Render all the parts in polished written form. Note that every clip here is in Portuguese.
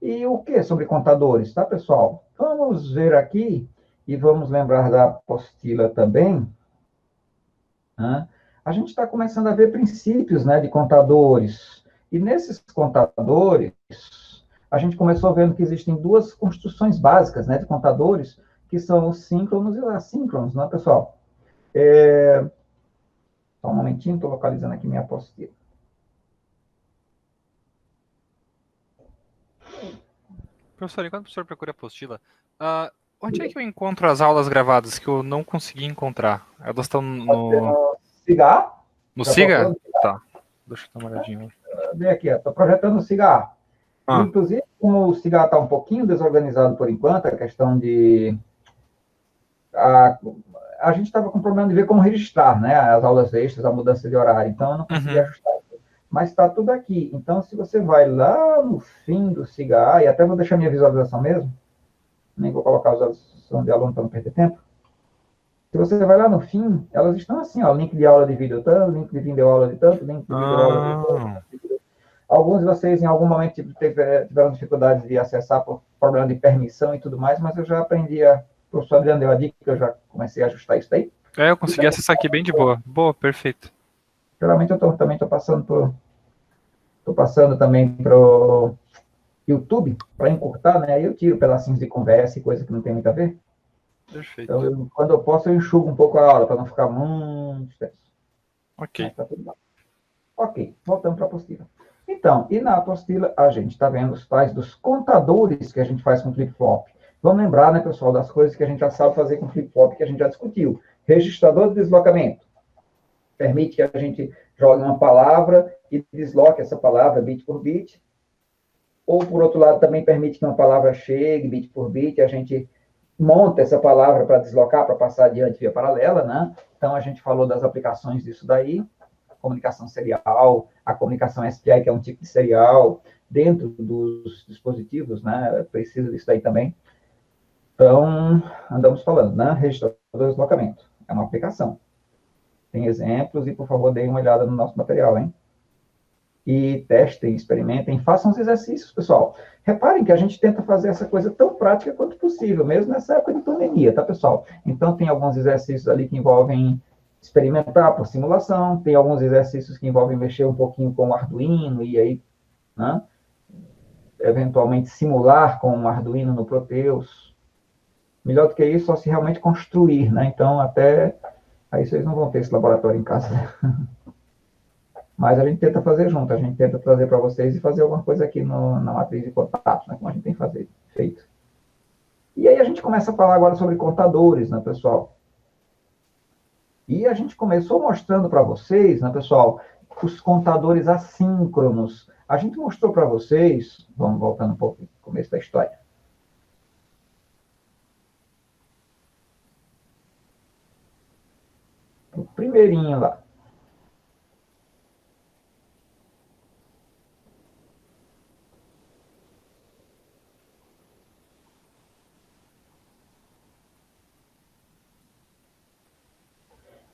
E o que sobre contadores, tá, pessoal? Vamos ver aqui e vamos lembrar da apostila também, né? A gente está começando a ver princípios, né, de contadores. E nesses contadores, a gente começou vendo que existem duas construções básicas, né, de contadores, que são os síncronos e os assíncronos, né, pessoal? Só um momentinho, estou localizando aqui minha apostila. Professor, enquanto o professor procura a apostila, onde é que eu encontro as aulas gravadas que eu não consegui encontrar? Elas estão no Cigarro, já SIGA? procurando? Tá, deixa eu dar uma olhadinha. Vem aqui, estou projetando o cigarro. E, Ah, inclusive, como o cigarro está um pouquinho desorganizado por enquanto, a questão de... A gente estava com problema de ver como registrar, né, as aulas extras, a mudança de horário, então eu não consegui uhum. ajustar. Mas está tudo aqui. Então, se você vai lá no fim do cigarro, e até vou deixar minha visualização mesmo, nem vou colocar a visualização de aluno para não perder tempo. Se você vai lá no fim, elas estão assim, ó, link de aula de vídeo tanto, link de vídeo aula de tanto, link de vídeo aula de tanto. Ah, Alguns de vocês, em algum momento, tiveram dificuldades de acessar por problema de permissão e tudo mais, mas eu já aprendi o professor Adriano deu a dica, que eu já comecei a ajustar isso daí. eu consegui acessar aqui bem de boa. Boa, perfeito. Geralmente eu também estou passando também para o YouTube, para encurtar, né? Aí eu tiro pedacinhos de conversa e coisa que não tem muito a ver. Perfeito. Então, quando eu posso, eu enxugo um pouco a aula, para não ficar muito extenso. Ok. Mas está tudo bem. Ok, voltando para a apostila. Então, e na apostila, a gente está vendo os tais dos contadores que a gente faz com flip-flop. Vamos lembrar, né, pessoal, das coisas que a gente já sabe fazer com flip-flop, que a gente já discutiu. Registrador de deslocamento. Permite que a gente jogue uma palavra e desloque essa palavra bit por bit. Ou, por outro lado, também permite que uma palavra chegue bit por bit, a gente monta essa palavra para deslocar, para passar adiante via paralela, né? Então, a gente falou das aplicações disso daí. Comunicação serial, a comunicação SPI, que é um tipo de serial, dentro dos dispositivos, né? Precisa disso daí também. Então, andamos falando, né? Registrador de deslocamento. É uma aplicação. Tem exemplos e, por favor, deem uma olhada no nosso material, hein? E testem, experimentem, façam os exercícios, pessoal. Reparem que a gente tenta fazer essa coisa tão prática quanto possível, mesmo nessa época de pandemia, tá, pessoal? Então, tem alguns exercícios ali que envolvem experimentar por simulação, tem alguns exercícios que envolvem mexer um pouquinho com o Arduino e aí, né, eventualmente simular com o Arduino no Proteus. Melhor do que isso, só se realmente construir, né? Então, até aí vocês não vão ter esse laboratório em casa, né? Mas a gente tenta fazer junto, a gente tenta trazer para vocês e fazer alguma coisa aqui na matriz de contato, né, como a gente tem feito. E aí a gente começa a falar agora sobre contadores, né, pessoal? E a gente começou mostrando para vocês, né, pessoal, os contadores assíncronos. A gente mostrou para vocês, vamos voltando um pouco no começo da história. O primeirinho lá.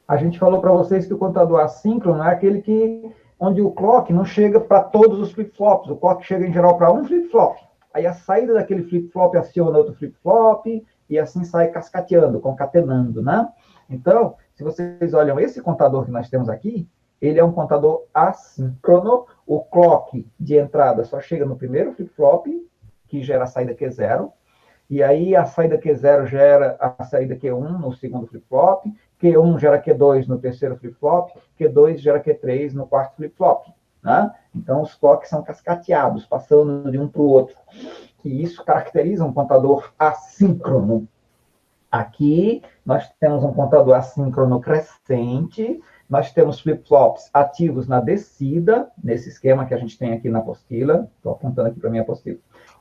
A gente falou para vocês que o contador assíncrono é aquele onde o clock não chega para todos os flip-flops, o clock chega em geral para um flip-flop. Aí a saída daquele flip-flop aciona outro flip-flop e assim sai cascateando, concatenando, né? Então, se vocês olham esse contador que nós temos aqui, ele é um contador assíncrono. O clock de entrada só chega no primeiro flip-flop, que gera a saída Q0, e aí a saída Q0 gera a saída Q1 no segundo flip-flop, Q1 gera Q2 no terceiro flip-flop, Q2 gera Q3 no quarto flip-flop. Né? Então, os clocks são cascateados, passando de um para o outro. E isso caracteriza um contador assíncrono. Aqui, nós temos um contador assíncrono crescente, nós temos flip-flops ativos na descida, nesse esquema que a gente tem aqui na apostila. Estou apontando aqui para a minha apostila.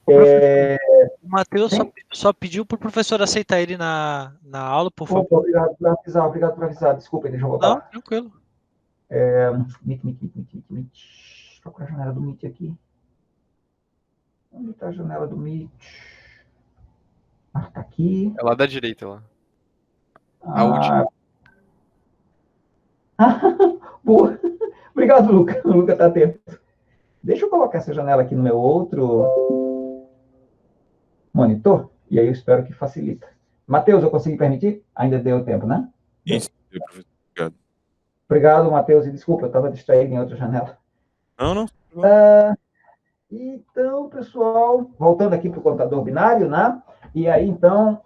O Matheus só pediu para o professor aceitar ele na aula, por favor. Opa, obrigado por avisar. Desculpa, deixa eu voltar Não, lá. tranquilo. Meet. Procura a janela do Meet aqui. Onde está a janela do Meet? Ah, tá aqui. É lá da direita, lá. A última. Boa. Obrigado, Luca. O Luca está atento. Deixa eu colocar essa janela aqui no meu outro. monitor, e aí eu espero que facilita. Matheus, eu consegui permitir? Ainda deu tempo, né? Isso, professor. Obrigado. Obrigado, Matheus, e desculpa, eu estava distraído em outra janela. Não. Então, pessoal, voltando aqui para o contador binário, né? E aí, então,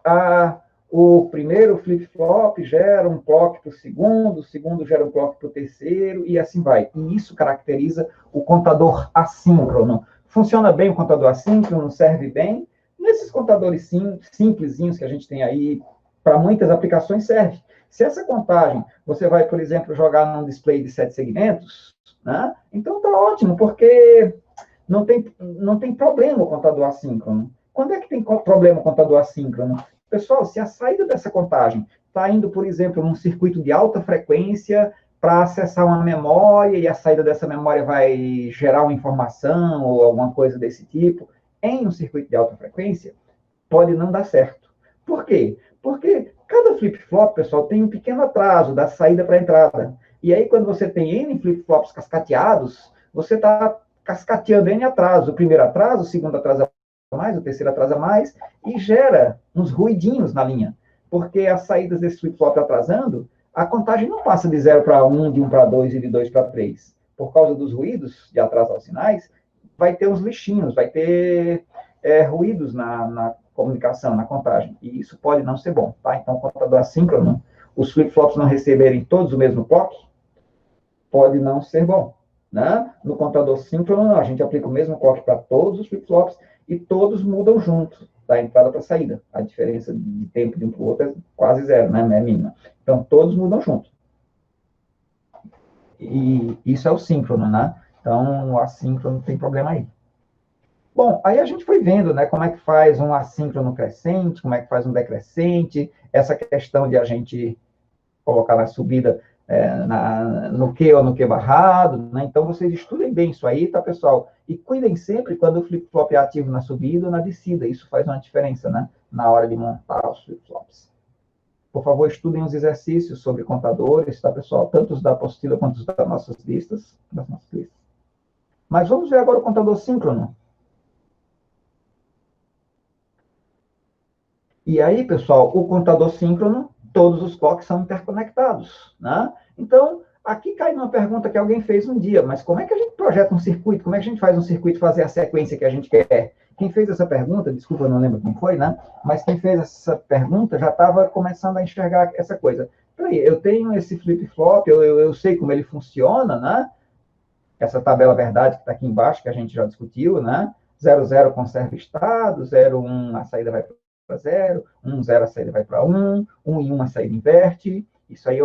o primeiro flip-flop gera um clock para o segundo gera um clock para o terceiro, e assim vai. E isso caracteriza o contador assíncrono. Funciona bem o contador assíncrono, serve bem. Nesses contadores simplesinhos que a gente tem aí, para muitas aplicações serve. Se essa contagem, você vai, por exemplo, jogar num display de 7 segmentos, né? Então está ótimo, porque não tem problema o contador assíncrono. Quando é que tem problema o contador assíncrono? Pessoal, se a saída dessa contagem está indo, por exemplo, num circuito de alta frequência para acessar uma memória e a saída dessa memória vai gerar uma informação ou alguma coisa desse tipo, em um circuito de alta frequência, pode não dar certo. Por quê? Porque cada flip-flop, pessoal, tem um pequeno atraso da saída para a entrada. E aí, quando você tem N flip-flops cascateados, você está cascateando N atraso. O primeiro atraso, o segundo atrasa mais, o terceiro atrasa mais, e gera uns ruidinhos na linha. Porque as saídas desse flip-flop atrasando, a contagem não passa de 0 para 1, de 1 para 2 e de 2 para 3. Por causa dos ruídos de atrasar os sinais, vai ter uns lixinhos, vai ter ruídos na comunicação, na contagem. E isso pode não ser bom, tá? Então, o contador assíncrono, os flip-flops não receberem todos o mesmo clock, pode não ser bom, né? No contador síncrono, a gente aplica o mesmo clock para todos os flip-flops e todos mudam junto, da entrada para a saída. A diferença de tempo de um para o outro é quase zero, né? É mínima. Então, todos mudam junto. E isso é o síncrono, né? Então, o assíncrono tem problema aí. Bom, aí a gente foi vendo, né, como é que faz um assíncrono crescente, como é que faz um decrescente, essa questão de a gente colocar na subida no Q ou no Q barrado, né? Então, vocês estudem bem isso aí, tá, pessoal? E cuidem sempre quando o flip-flop é ativo na subida ou na descida, isso faz uma diferença, né, na hora de montar os flip-flops. Por favor, estudem os exercícios sobre contadores, tá, pessoal? Tanto os da apostila quanto os das nossas listas. Mas vamos ver agora o contador síncrono. E aí, pessoal, o contador síncrono, todos os clocks são interconectados, né? Então, aqui cai numa pergunta que alguém fez um dia, mas como é que a gente projeta um circuito? Como é que a gente faz um circuito fazer a sequência que a gente quer? Quem fez essa pergunta, desculpa, eu não lembro quem foi, né? Mas quem fez essa pergunta já estava começando a enxergar essa coisa. Peraí, eu tenho esse flip-flop, eu sei como ele funciona, né? Essa tabela verdade que está aqui embaixo, que a gente já discutiu, né? 00 conserva estado, 01 a saída vai para 0, 10 a saída vai para 1, 1 e 1 a saída inverte. Isso aí é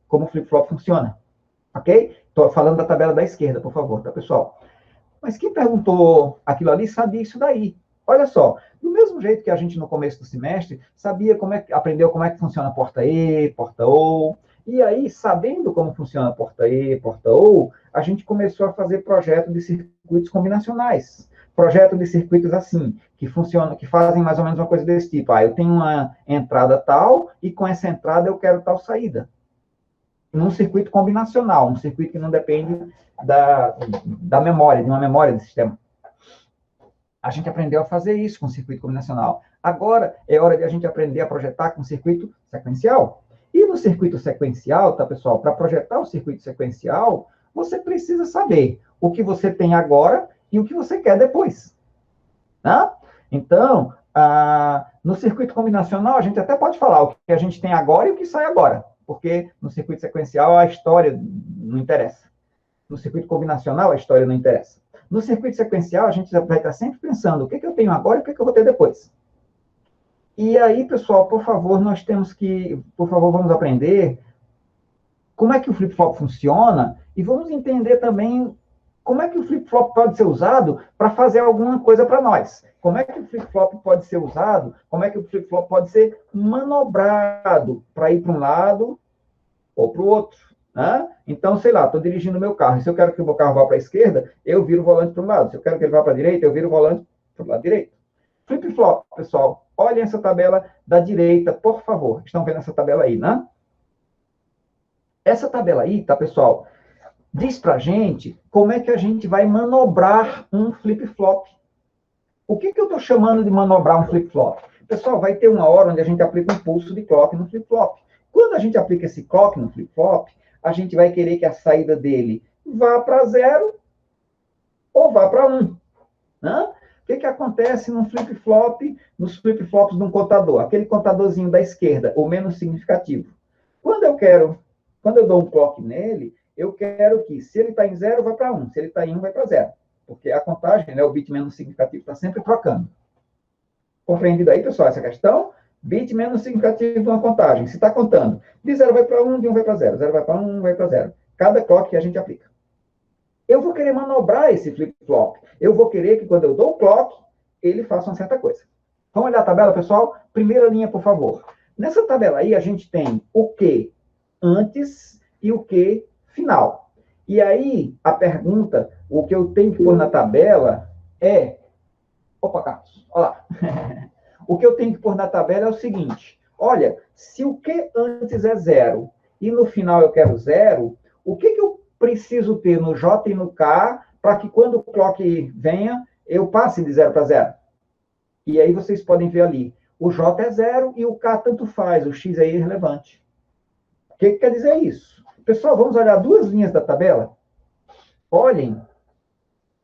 como o flip-flop funciona. Ok? Estou falando da tabela da esquerda, por favor, tá, pessoal? Mas quem perguntou aquilo ali sabia isso daí. Olha só, do mesmo jeito que a gente no começo do semestre aprendeu como é que funciona a porta E, porta OU, e aí, sabendo como funciona a porta E, porta OU, a gente começou a fazer projeto de circuitos combinacionais. Projeto de circuitos assim, que funcionam, que fazem mais ou menos uma coisa desse tipo. Eu tenho uma entrada tal, e com essa entrada eu quero tal saída. Num circuito combinacional, um circuito que não depende da memória, de uma memória do sistema. A gente aprendeu a fazer isso com circuito combinacional. Agora é hora de a gente aprender a projetar com circuito sequencial. E no circuito sequencial, tá, pessoal? Para projetar o circuito sequencial, você precisa saber o que você tem agora e o que você quer depois. Tá? Então, no circuito combinacional, a gente até pode falar o que a gente tem agora e o que sai agora. Porque no circuito sequencial, a história não interessa. No circuito combinacional, a história não interessa. No circuito sequencial, a gente vai estar sempre pensando o que eu tenho agora e o que eu vou ter depois. E aí, pessoal, por favor, vamos aprender como é que o flip-flop funciona e vamos entender também como é que o flip-flop pode ser usado para fazer alguma coisa para nós. Como é que o flip-flop pode ser usado, como é que o flip-flop pode ser manobrado para ir para um lado ou para o outro. Né? Então, sei lá, estou dirigindo o meu carro, e se eu quero que o meu carro vá para a esquerda, eu viro o volante para um lado. Se eu quero que ele vá para a direita, eu viro o volante para o lado direito. Flip-flop, pessoal, olhem essa tabela da direita, por favor. Estão vendo essa tabela aí, né? Essa tabela aí, tá, pessoal, diz para a gente como é que a gente vai manobrar um flip-flop. O que eu estou chamando de manobrar um flip-flop? Pessoal, vai ter uma hora onde a gente aplica um pulso de clock no flip-flop. Quando a gente aplica esse clock no flip-flop, a gente vai querer que a saída dele vá para 0 ou vá para 1. Né? O que acontece no flip-flop, nos flip-flops de um contador? Aquele contadorzinho da esquerda, o menos significativo. Quando eu dou um clock nele, eu quero que, se ele está em 0, vai para 1. Se ele está em 1, vai para 0. Porque a contagem, né, o bit menos significativo, está sempre trocando. Compreendido aí, pessoal, essa questão? Bit menos significativo de uma contagem. Se está contando, de 0 vai para 1, de 1 vai para 0. 0 vai para 1, 1 vai para 0. Cada clock que a gente aplica. Eu vou querer manobrar esse flip-flop. Eu vou querer que, quando eu dou o clock, ele faça uma certa coisa. Vamos olhar a tabela, pessoal? Primeira linha, por favor. Nessa tabela aí, a gente tem o que antes e o que final. E aí, a pergunta, o que eu tenho que pôr na tabela é... Opa, Carlos, olha lá. O que eu tenho que pôr na tabela é o seguinte. Olha, se o que antes é 0 e no final eu quero 0, o que eu preciso ter no J e no K para que quando o clock venha, eu passe de 0 para 0? E aí vocês podem ver ali. O J é 0 e o K tanto faz, o X é irrelevante. O que quer dizer isso? Pessoal, vamos olhar duas linhas da tabela? Olhem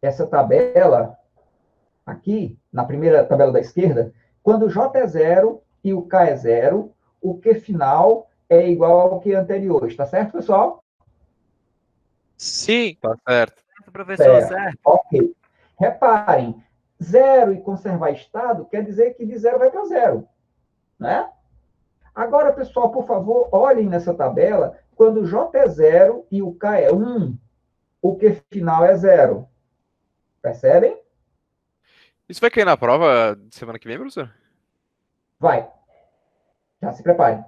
essa tabela aqui, na primeira tabela da esquerda, quando o J é 0 e o K é 0, o Q final é igual ao que anterior. Está certo, pessoal? Sim. Tá certo. Professor, certo. Ok. Reparem, 0 e conservar estado quer dizer que de 0 vai para 0. Né? Agora, pessoal, por favor, olhem nessa tabela, quando o J é 0 e o K é 1, o Q final é 0. Percebem? Isso vai cair na prova de semana que vem, professor? Vai. Já se prepare.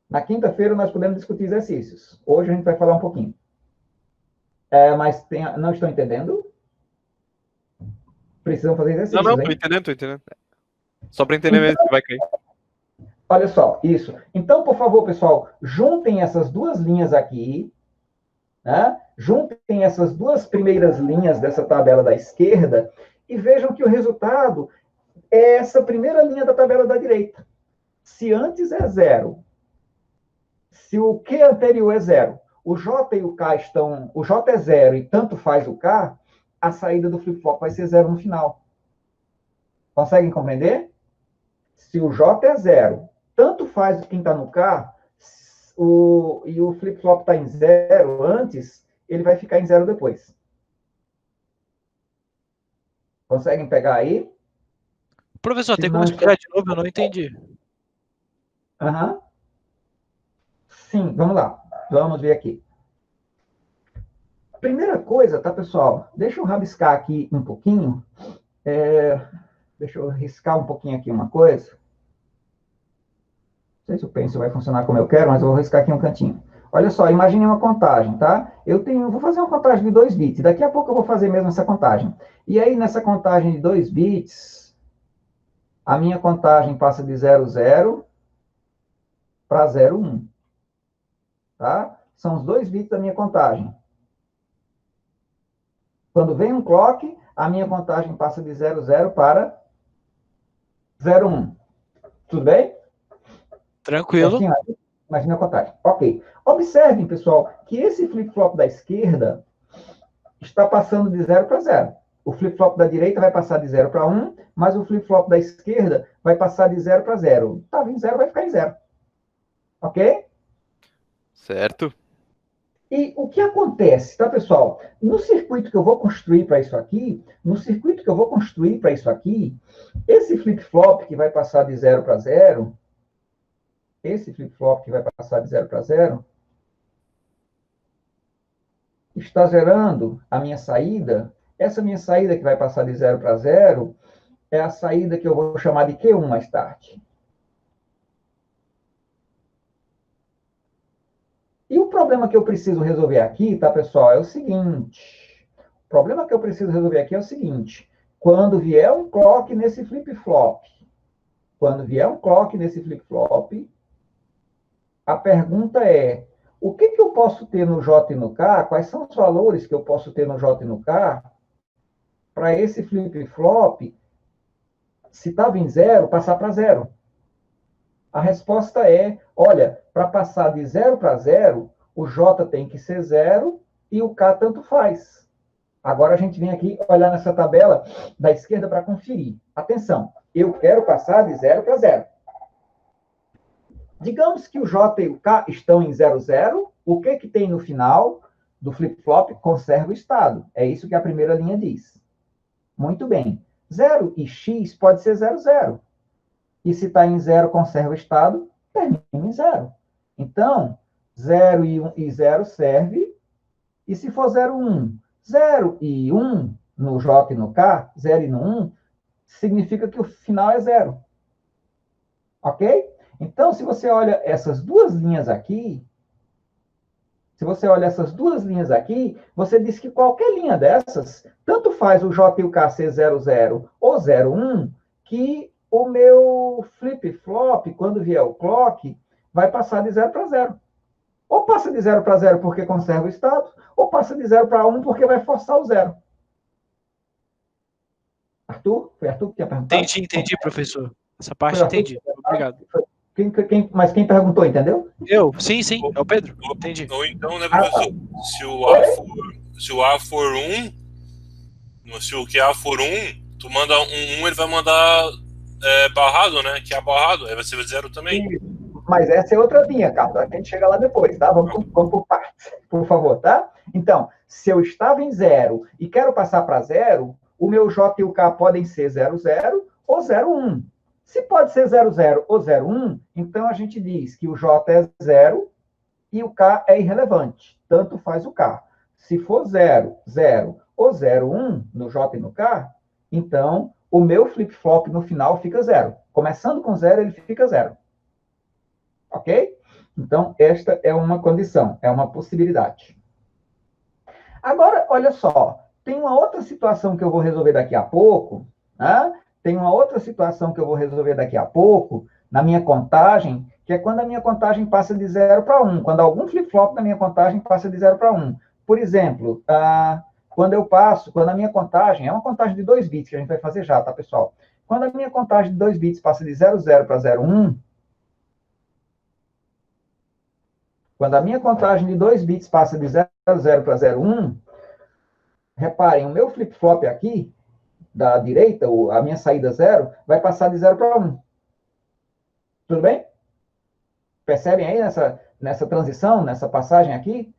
Na quinta-feira nós podemos discutir exercícios. Hoje a gente vai falar um pouquinho. Mas não estão entendendo? Precisam fazer exercícios, Não, tô hein? entendendo. Só para entender mesmo se vai cair. Olha só, isso. Então, por favor, pessoal, juntem essas duas linhas aqui, né? Juntem essas duas primeiras linhas dessa tabela da esquerda e vejam que o resultado é essa primeira linha da tabela da direita. Se antes é 0, se o Q anterior é 0, o J e o K estão... O J é 0 e tanto faz o K, a saída do flip-flop vai ser 0 no final. Conseguem compreender? Se o J é 0, tanto faz quem está no K, e o flip-flop está em 0 antes, ele vai ficar em 0 depois. Conseguem pegar aí? Professor, Se tem como não explicar de novo? Eu não entendi. Aham. Sim, vamos lá. Vamos ver aqui. Primeira coisa, tá, pessoal? Deixa eu rabiscar aqui um pouquinho. Deixa eu riscar um pouquinho aqui uma coisa. Não sei se o pencil vai funcionar como eu quero, mas eu vou riscar aqui um cantinho. Olha só, imagine uma contagem, tá? Vou fazer uma contagem de 2 bits. Daqui a pouco eu vou fazer mesmo essa contagem. E aí, nessa contagem de 2 bits, a minha contagem passa de 00 para 01. Tá? São os 2 bits da minha contagem. Quando vem um clock, a minha contagem passa de 00 para 01. Tudo bem? Tranquilo. Imagina a contagem. Ok. Observem, pessoal, que esse flip-flop da esquerda está passando de 0 para 0. O flip-flop da direita vai passar de 0 para 1, mas o flip-flop da esquerda vai passar de 0 para 0. Estava em 0, vai ficar em 0. Ok? Certo. E o que acontece, tá, pessoal? No circuito que eu vou construir para isso aqui, esse flip-flop que vai passar de 0 para 0, está gerando a minha saída. Essa minha saída que vai passar de 0 para 0 é a saída que eu vou chamar de Q1 mais tarde. E o problema que eu preciso resolver aqui, tá, pessoal, é o seguinte. O problema que eu preciso resolver aqui é o seguinte. Quando vier um clock nesse flip-flop, a pergunta é, o que eu posso ter no J e no K? Quais são os valores que eu posso ter no J e no K para esse flip-flop, se estava em 0, passar para 0? A resposta é, olha, para passar de 0 para 0, o J tem que ser 0 e o K tanto faz. Agora a gente vem aqui olhar nessa tabela da esquerda para conferir. Atenção, eu quero passar de 0 para 0. Digamos que o J e o K estão em 0, 0. O que tem no final do flip-flop? Conserva o estado. É isso que a primeira linha diz. Muito bem. 0 e X pode ser 0, 0. E se está em 0, conserva o estado, termina em 0. Então, 0 e 0 serve. E se for 0, 1? 0 e 1 no J e no K, 0 e no 1, significa que o final é 0. Ok? Então, se você olha essas duas linhas aqui, você diz que qualquer linha dessas, tanto faz o J e o K ser 0, 0 ou 0, 1, que o meu flip-flop, quando vier o clock, vai passar de 0 para 0. Ou passa de 0 para 0 porque conserva o estado, ou passa de 0 para 1 porque vai forçar o 0. Arthur? Foi Arthur que tinha perguntado? Entendi, professor. Essa parte entendi. Obrigado. Mas quem perguntou, entendeu? Eu? Sim, é o Pedro. Entendi. Ou então, né, professor? Se o A for 1, se o QA for 1, tu manda um 1, ele vai mandar barrado, né? Que é barrado, aí vai ser 0 também. Mas essa é outra linha, Carlos. A gente chega lá depois, tá? Vamos por partes, por favor, tá? Então, se eu estava em 0 e quero passar para 0, o meu J e o K podem ser 0, 0 ou 0, 1. Se pode ser 0, 0 ou 0, 1, então a gente diz que o J é 0 e o K é irrelevante. Tanto faz o K. Se for 0, 0 ou 0, 1 no J e no K, então o meu flip-flop no final fica 0. Começando com 0, ele fica 0. Ok? Então, esta é uma condição, é uma possibilidade. Agora, olha só, tem uma outra situação que eu vou resolver daqui a pouco, né? Na minha contagem, que é quando a minha contagem passa de 0 para 1, quando algum flip-flop da minha contagem passa de 0 para 1. Por exemplo, quando a minha contagem, é uma contagem de 2 bits que a gente vai fazer já, tá, pessoal? Quando a minha contagem de 2 bits passa de 0, 0 para 0, 1, quando a minha contagem de 2 bits passa de 0, 0 para 0, 1, reparem, o meu flip-flop aqui, da direita, a minha saída 0, vai passar de 0 para 1. Tudo bem? Percebem aí nessa transição, nessa passagem aqui?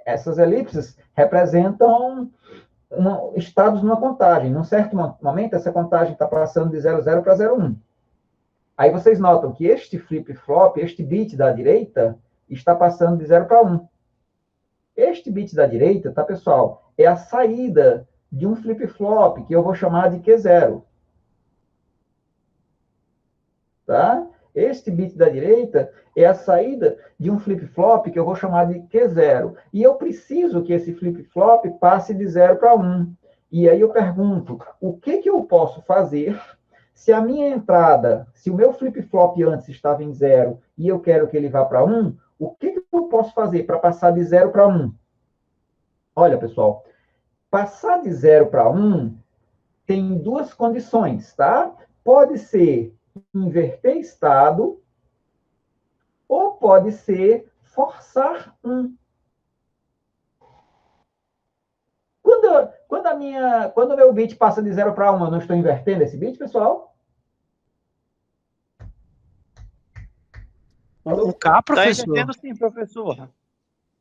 Essas elipses representam estados numa contagem. Num certo momento, essa contagem está passando de 0, 0 para 0, 1. Aí vocês notam que este flip-flop, este bit da direita, está passando de 0 para 1. Este bit da direita, tá, pessoal? É a saída de um flip-flop, que eu vou chamar de Q0. Tá? Este bit da direita é a saída de um flip-flop, que eu vou chamar de Q0. E eu preciso que esse flip-flop passe de 0 para 1. E aí eu pergunto, o que eu posso fazer se a minha entrada, se o meu flip-flop antes estava em 0 e eu quero que ele vá para 1, o que eu posso fazer para passar de 0 para 1? Olha, pessoal, passar de 0 para 1 tem duas condições, tá? Pode ser inverter estado ou pode ser forçar 1. Quando o meu bit passa de 0 para 1, eu não estou invertendo esse bit, pessoal? O K, professor? Tá entendendo sim, professor.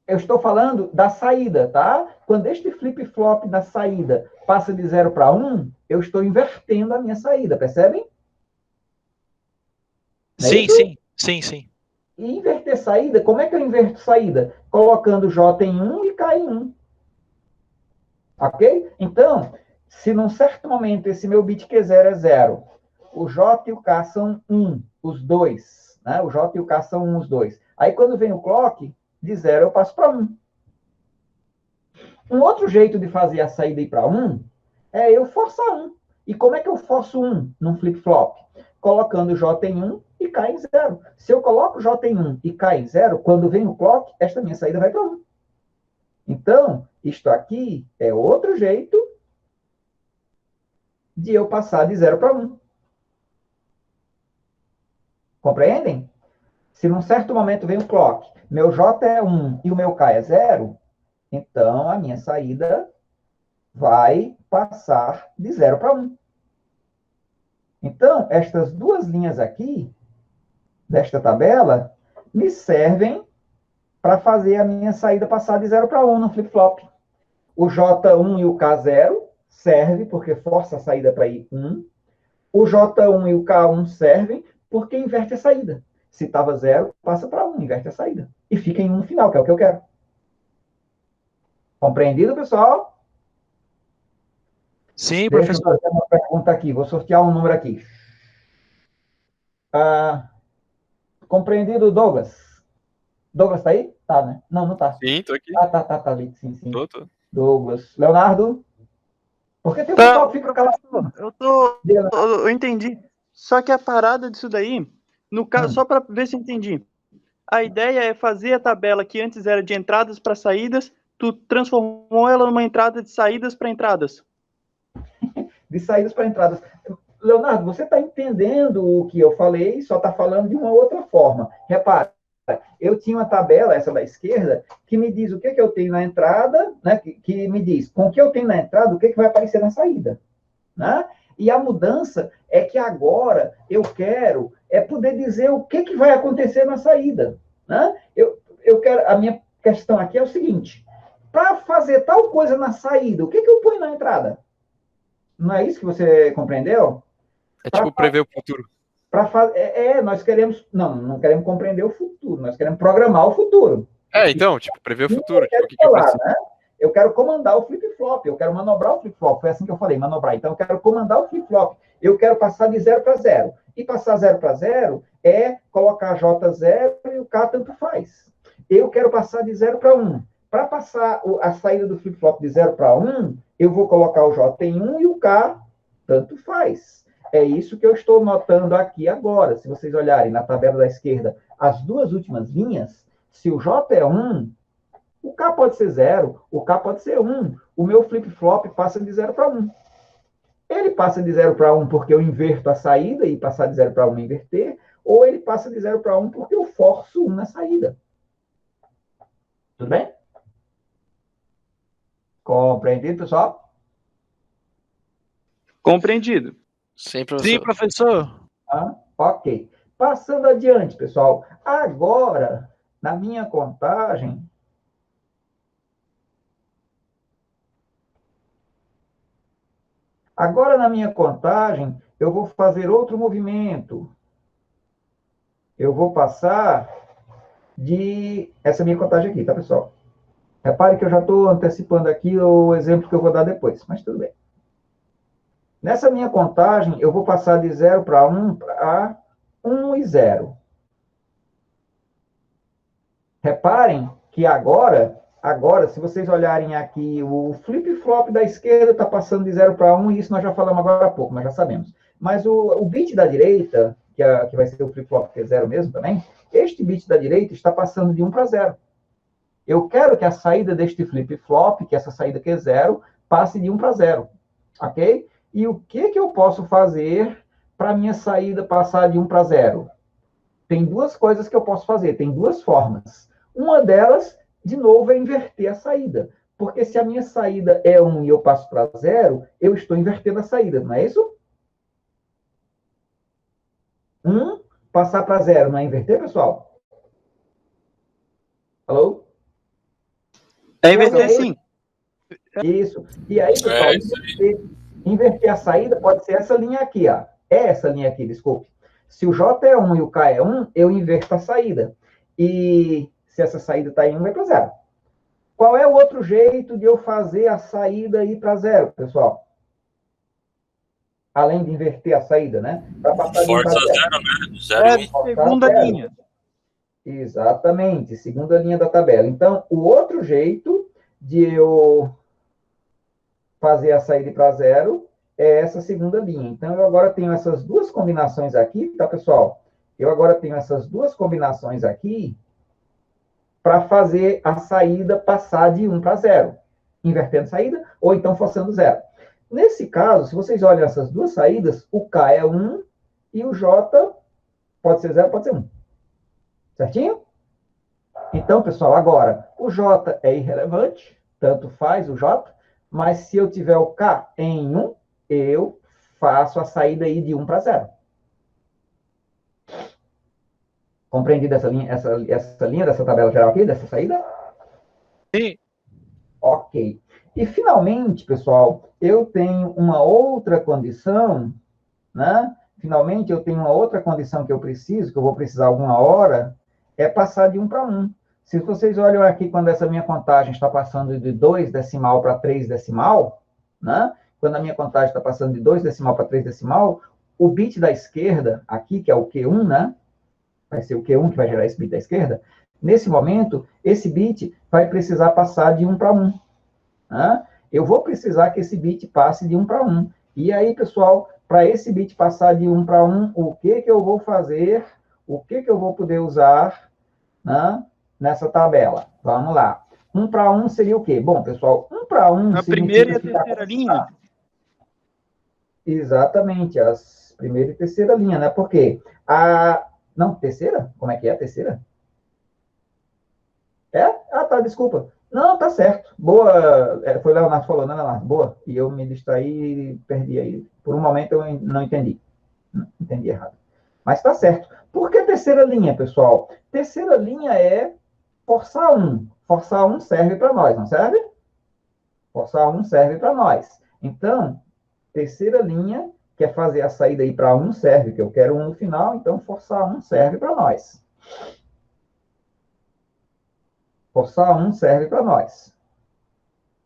Eu estou falando da saída, tá? Quando este flip-flop da saída passa de 0 para 1, eu estou invertendo a minha saída, percebem? Sim. E inverter saída, como é que eu inverto saída? Colocando J em 1 e K em 1. Ok? Então, se num certo momento esse meu bit Q0 é 0, o J e o K são 1, os dois. Né? O J e o K são 1, os dois. Aí, quando vem o clock, de 0 eu passo para 1. Um outro jeito de fazer a saída ir para 1 é eu forçar 1. E como é que eu forço 1 num flip-flop? Colocando J em 1 e K em 0. Se eu coloco J em 1 e K em 0, quando vem o clock, esta minha saída vai para 1. Então, isto aqui é outro jeito de eu passar de 0 para 1. Compreendem? Se num certo momento vem o clock, meu J é 1 e o meu K é 0, então a minha saída vai passar de 0 para 1. Então, estas duas linhas aqui, desta tabela, me servem para fazer a minha saída passar de 0 para 1 no flip-flop. O J1 e o K0 serve porque força a saída para ir 1. O J1 e o K1 servem porque inverte a saída. Se estava 0, passa para 1, inverte a saída. E fica em 1 no final, que é o que eu quero. Compreendido, pessoal? Sim, Deixa eu professor. fazer uma pergunta aqui. Vou sortear um número aqui. Compreendido, Douglas? Douglas está aí? Tá, né? Não, não está. Sim, tô aqui. Tá ali. Sim. Tô. Douglas. Leonardo? Por que tem um Tá. pessoal que fica calado? Eu entendi. Só que a parada disso daí, no caso, só para ver se eu entendi. A ideia é fazer a tabela que antes era de entradas para saídas, tu transformou ela numa entrada de saídas para entradas. De saídas para entradas. Leonardo, você está entendendo o que eu falei, só está falando de uma outra forma. Repara, eu tinha uma tabela, essa da esquerda, que me diz o que eu tenho na entrada, né? Que me diz com o que eu tenho na entrada, o que vai aparecer na saída. Né? E a mudança é que agora eu quero poder dizer o que vai acontecer na saída. Né? Eu quero, a minha questão aqui é o seguinte: para fazer tal coisa na saída, o que eu ponho na entrada? Não é isso que você compreendeu? É tipo prever o futuro. Nós queremos... Não queremos compreender o futuro, nós queremos programar o futuro. Então, tipo, prever o futuro. Tipo, O que eu preciso? né? Eu quero comandar o flip-flop, eu quero manobrar o flip-flop. Foi assim que eu falei, manobrar. Então, eu quero comandar o flip-flop. Eu quero passar de 0 para 0. E passar 0 para 0 é colocar J0 e o K tanto faz. Eu quero passar de 0 para 1. Para passar a saída do flip-flop de 0 para 1, eu vou colocar o J em 1 e o K tanto faz. É isso que eu estou notando aqui agora. Se vocês olharem na tabela da esquerda, as duas últimas linhas, se o J é 1, o K pode ser 0, o K pode ser 1. O meu flip-flop passa de 0 para 1. Ele passa de 0 para 1 porque eu inverto a saída e passar de 0 para 1 é inverter, ou ele passa de 0 para 1 porque eu forço 1 na saída. Tudo bem? Compreendido, pessoal? Compreendido. Sim, professor. Sim, professor. Ok. Passando adiante, pessoal. Agora, na minha contagem... eu vou fazer outro movimento. Eu vou passar de... Essa minha contagem aqui, tá, pessoal? Repare que eu já estou antecipando aqui o exemplo que eu vou dar depois, mas tudo bem. Nessa minha contagem, eu vou passar de 0 para 1 para 1 e 0. Reparem que agora, se vocês olharem aqui, o flip-flop da esquerda está passando de 0 para 1, e isso nós já falamos agora há pouco, nós já sabemos. Mas o bit da direita, que vai ser o flip-flop que é 0 mesmo também, este bit da direita está passando de 1 para 0. Eu quero que a saída deste flip-flop, que essa saída que é 0, passe de 1 para 0. Ok? E o que eu posso fazer para a minha saída passar de 1 para 0? Tem duas coisas que eu posso fazer, tem duas formas. Uma delas, de novo, é inverter a saída. Porque se a minha saída é 1 e eu passo para 0, eu estou invertendo a saída, não é isso? 1, passar para 0, não é inverter, pessoal? Alô? É inverter, sim. Isso. E aí, pessoal, inverter a saída pode ser essa linha aqui, ó. É essa linha aqui, desculpe. Se o J é 1 e o K é 1, eu inverto a saída. E se essa saída está em 1, vai para 0. Qual é o outro jeito de eu fazer a saída ir para 0, pessoal? Além de inverter a saída, né? Para passar de 1 para 0. Força 0, né? 0 e 1. Segunda linha. Exatamente, segunda linha da tabela. Então, o outro jeito de eu fazer a saída para 0 é essa segunda linha. Então, eu agora tenho essas duas combinações aqui, tá, pessoal? Eu agora tenho essas duas combinações aqui para fazer a saída passar de 1 para 0. Invertendo saída ou então forçando 0. Nesse caso, se vocês olham essas duas saídas, o K é 1 e o J pode ser 0, pode ser 1. Certinho? Então, pessoal, agora, o J é irrelevante, tanto faz o J, mas se eu tiver o K em 1, eu faço a saída aí de 1 para 0. Compreendido essa linha dessa tabela geral aqui, dessa saída? Sim. Ok. E, finalmente, pessoal, eu tenho uma outra condição, né? Finalmente, eu tenho uma outra condição que eu preciso, que eu vou precisar alguma hora, é passar de 1 para 1. Se vocês olham aqui, quando essa minha contagem está passando de 2 decimal para 3 decimal, né? Quando a minha contagem está passando de 2 decimal para 3 decimal, o bit da esquerda, aqui, que é o Q1, né? Vai ser o Q1 que vai gerar esse bit da esquerda. Nesse momento, esse bit vai precisar passar de 1 para 1. Né? Eu vou precisar que esse bit passe de 1 para 1. E aí, pessoal, para esse bit passar de 1 para 1, o que eu vou fazer? O que eu vou poder usar, né, nessa tabela? Vamos lá. 1 para 1 seria o quê? Bom, pessoal, 1 para 1 A primeira e a terceira linha? Exatamente, as primeira e terceira linha, né? Por quê? Não, terceira? Como é que é a terceira? É? Ah, tá, desculpa. Não, tá certo. Boa. Foi o Leonardo que falou, né, Leonardo? Boa. E eu me distraí e perdi aí. Por um momento eu não entendi. Entendi errado. Mas tá certo. Por que terceira linha, pessoal? Terceira linha é forçar 1. Forçar 1 serve para nós, não serve? Forçar 1 serve para nós. Então, terceira linha, que é fazer a saída aí para 1 serve, que eu quero 1 no final, então forçar 1 serve para nós. Forçar 1 serve para nós.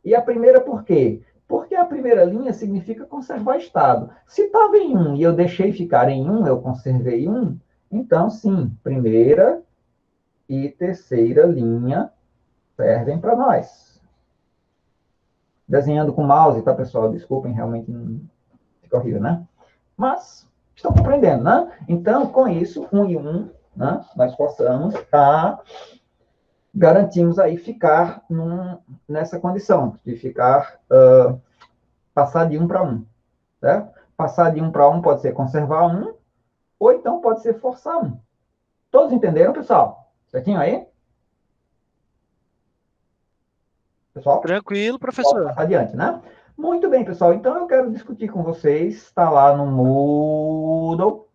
E a primeira por quê? Porque a primeira linha significa conservar estado. Se estava em 1 e eu deixei ficar em 1, eu conservei 1, então sim, primeira e terceira linha servem para nós. Desenhando com mouse, tá, pessoal? Desculpem, realmente não fica horrível, né? Mas estão compreendendo, né? Então, com isso, 1 e 1, né, nós possamos garantimos aí ficar nessa condição, de ficar, passar de 1 para 1, certo? Passar de 1 para 1 pode ser conservar 1, ou então pode ser forçar 1. Todos entenderam, pessoal? Certinho aí? Pessoal? Tranquilo, professor. Pode passar adiante, né? Muito bem, pessoal. Então, eu quero discutir com vocês, está lá no Moodle.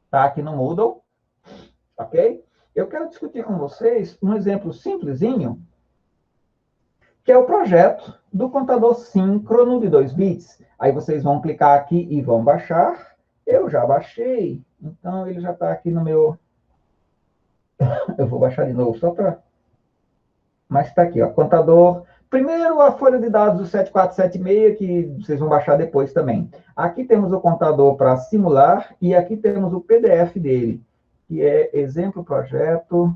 Está aqui no Moodle. Ok? Eu quero discutir com vocês um exemplo simplesinho, que é o projeto do contador síncrono de 2 bits. Aí vocês vão clicar aqui e vão baixar. Eu já baixei, então ele já está aqui no meu... Eu vou baixar de novo só para... Mas está aqui, ó, contador... Primeiro, a folha de dados do 7476, que vocês vão baixar depois também. Aqui temos o contador para simular, e aqui temos o PDF dele, que é exemplo projeto.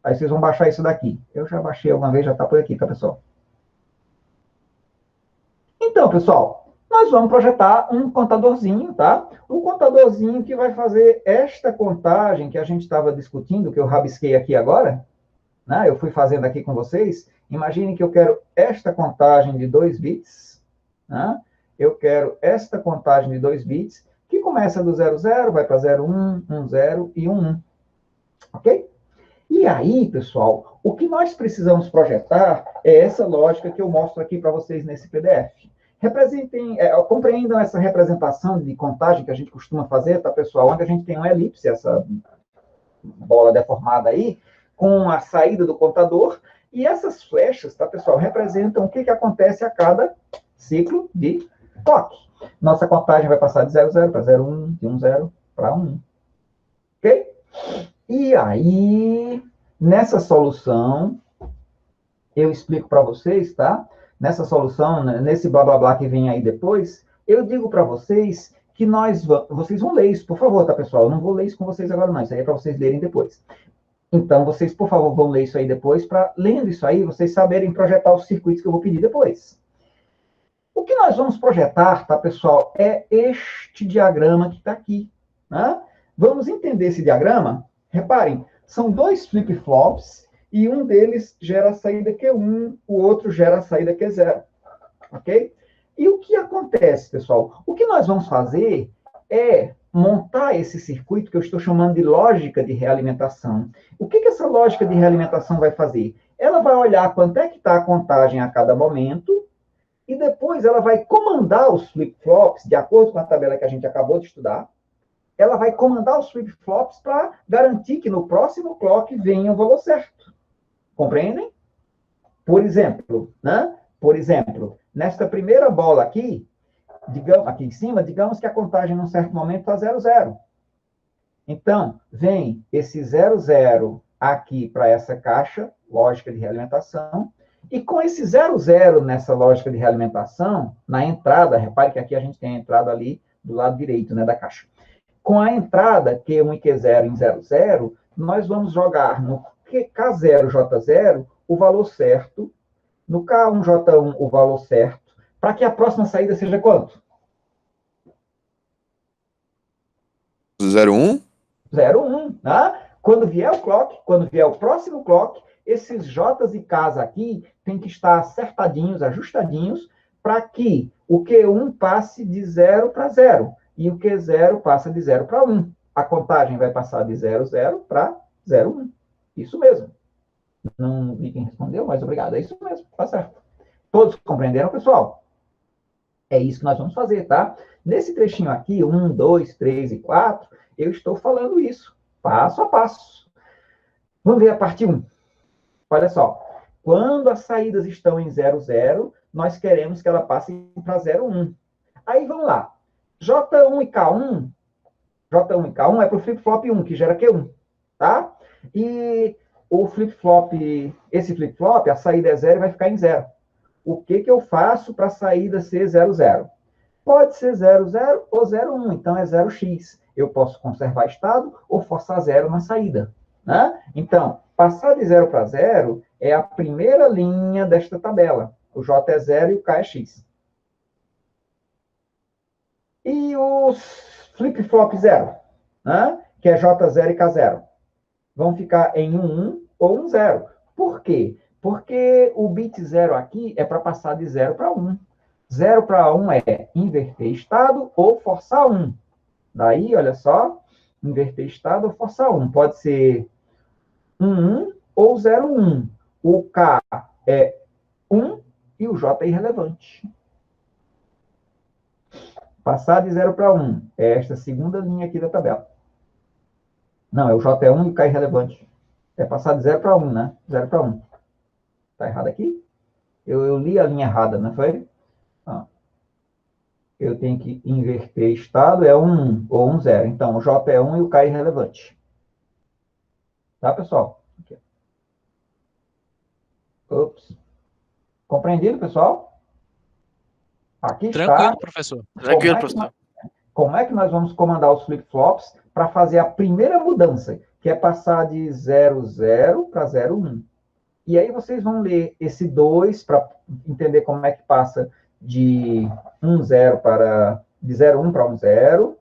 Aí vocês vão baixar isso daqui. Eu já baixei alguma vez, já está por aqui, tá, pessoal? Então, pessoal, nós vamos projetar um contadorzinho, tá? Um contadorzinho que vai fazer esta contagem que a gente estava discutindo, que eu rabisquei aqui agora, né? Eu fui fazendo aqui com vocês. Imagine que eu quero esta contagem de 2 bits, né? Eu quero esta contagem de 2 bits, que começa do 00, vai para 01, 10 e 11. Ok? E aí, pessoal, o que nós precisamos projetar é essa lógica que eu mostro aqui para vocês nesse PDF. Compreendam essa representação de contagem que a gente costuma fazer, tá, pessoal? Onde a gente tem uma elipse, essa bola deformada aí, com a saída do contador, e essas flechas, tá, pessoal, representam o que acontece a cada ciclo de toque. Nossa contagem vai passar de 00 para 01, de 10 para 1. Ok? E aí, nessa solução, eu explico para vocês, tá? Nessa solução, nesse blá blá blá que vem aí depois, eu digo para vocês que vocês vão ler isso, por favor, tá, pessoal? Eu não vou ler isso com vocês agora, não. Isso aí é para vocês lerem depois. Então, vocês, por favor, vão ler isso aí depois, para, lendo isso aí, vocês saberem projetar os circuitos que eu vou pedir depois. O que nós vamos projetar, tá, pessoal, é este diagrama que está aqui, né? Vamos entender esse diagrama? Reparem, são 2 flip-flops e um deles gera a saída Q1, o outro gera a saída Q0. Ok? E o que acontece, pessoal? O que nós vamos fazer é montar esse circuito que eu estou chamando de lógica de realimentação. O que essa lógica de realimentação vai fazer? Ela vai olhar quanto é que está a contagem a cada momento, e depois ela vai comandar os flip-flops, de acordo com a tabela que a gente acabou de estudar, ela vai comandar os flip-flops para garantir que no próximo clock venha o valor certo. Compreendem? Por exemplo, né? Por exemplo, nesta primeira bola aqui, aqui em cima, digamos que a contagem num certo momento está 00. Então, vem esse 00 aqui para essa caixa, lógica de realimentação, e com esse 00 nessa lógica de realimentação, na entrada, repare que aqui a gente tem a entrada ali do lado direito, né, da caixa. Com a entrada Q1 e Q0 em 00, nós vamos jogar no K0, J0 o valor certo, no K1, J1 o valor certo, para que a próxima saída seja quanto? 01? 01, tá? Quando vier o clock, quando vier o próximo clock, esses J's e K's aqui tem que estar acertadinhos, ajustadinhos, para que o Q1 passe de 0 para 0 e o Q0 passa de 0 para 1. A contagem vai passar de 00 para 01. Isso mesmo. Não vi quem respondeu, mas obrigado. É isso mesmo, tá certo. Todos compreenderam, pessoal? É isso que nós vamos fazer, tá? Nesse trechinho aqui, 1, 2, 3 e 4, eu estou falando isso, passo a passo. Vamos ver a parte 1. Olha só. Quando as saídas estão em 00, nós queremos que ela passe para 01. Aí, vamos lá. J1 e K1 é para o flip-flop 1, que gera Q1, tá? E o flip-flop, esse flip-flop, a saída é 0 e vai ficar em 0. O que eu faço para a saída ser 00? Pode ser 00 ou 01, então é 0x. Eu posso conservar estado ou forçar 0 na saída, né? Então, passar de 0 para 0 é a primeira linha desta tabela. O J é 0 e o K é x. E os flip-flop 0, né? Que é J0 e K0, vão ficar em 1 ou 1, 0. Por quê? Porque o bit 0 aqui é para passar de 0 para 1. 0 para 1 é inverter estado ou forçar 1. Daí, olha só, inverter estado ou forçar 1. Pode ser 1 ou 0,1. O K é 1 e o J é irrelevante. Passar de 0 para 1 é esta segunda linha aqui da tabela. Não, é o J é 1 e o K é irrelevante. É passar de 0 para 1, né? 0 para 1. Tá errado aqui? Eu li a linha errada, não foi? Eu tenho que inverter estado, é 1 ou 1, 0. Então, o J é 1 e o K é irrelevante. Tá, pessoal? Aqui. Ops. Compreendido, pessoal? Aqui Tranquilo, está. professor. Tranquilo, professor. Como é que nós vamos comandar os flip-flops para fazer a primeira mudança, que é passar de 00 para 01. E aí vocês vão ler esse 2 para entender como é que passa de 10 para de 01 para 10.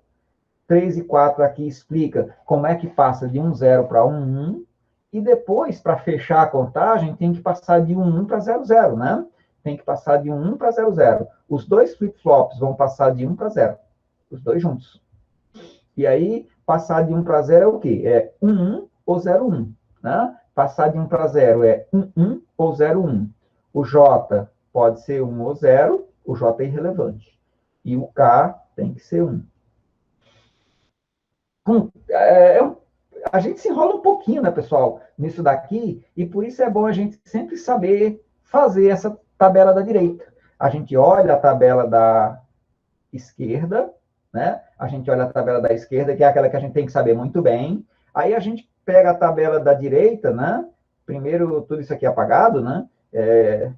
3 e 4 aqui explica como é que passa de 10 para 11. E depois, para fechar a contagem, tem que passar de 11 para 00, né? Tem que passar de 11 para 00. Os dois flip-flops vão passar de 1 para 0. Os dois juntos. E aí, passar de 1 para 0 é o quê? É 11 ou 01, né? Passar de 1 para 0 é 11 ou 01. O J pode ser 1 ou 0, o J é irrelevante. E o K tem que ser 1. A gente se enrola um pouquinho, né, pessoal, nisso daqui, e por isso é bom a gente sempre saber fazer essa tabela da direita. A gente olha a tabela da esquerda, né? A gente olha a tabela da esquerda, que é aquela que a gente tem que saber muito bem. Aí a gente pega a tabela da direita, né? Primeiro, tudo isso aqui apagado, né?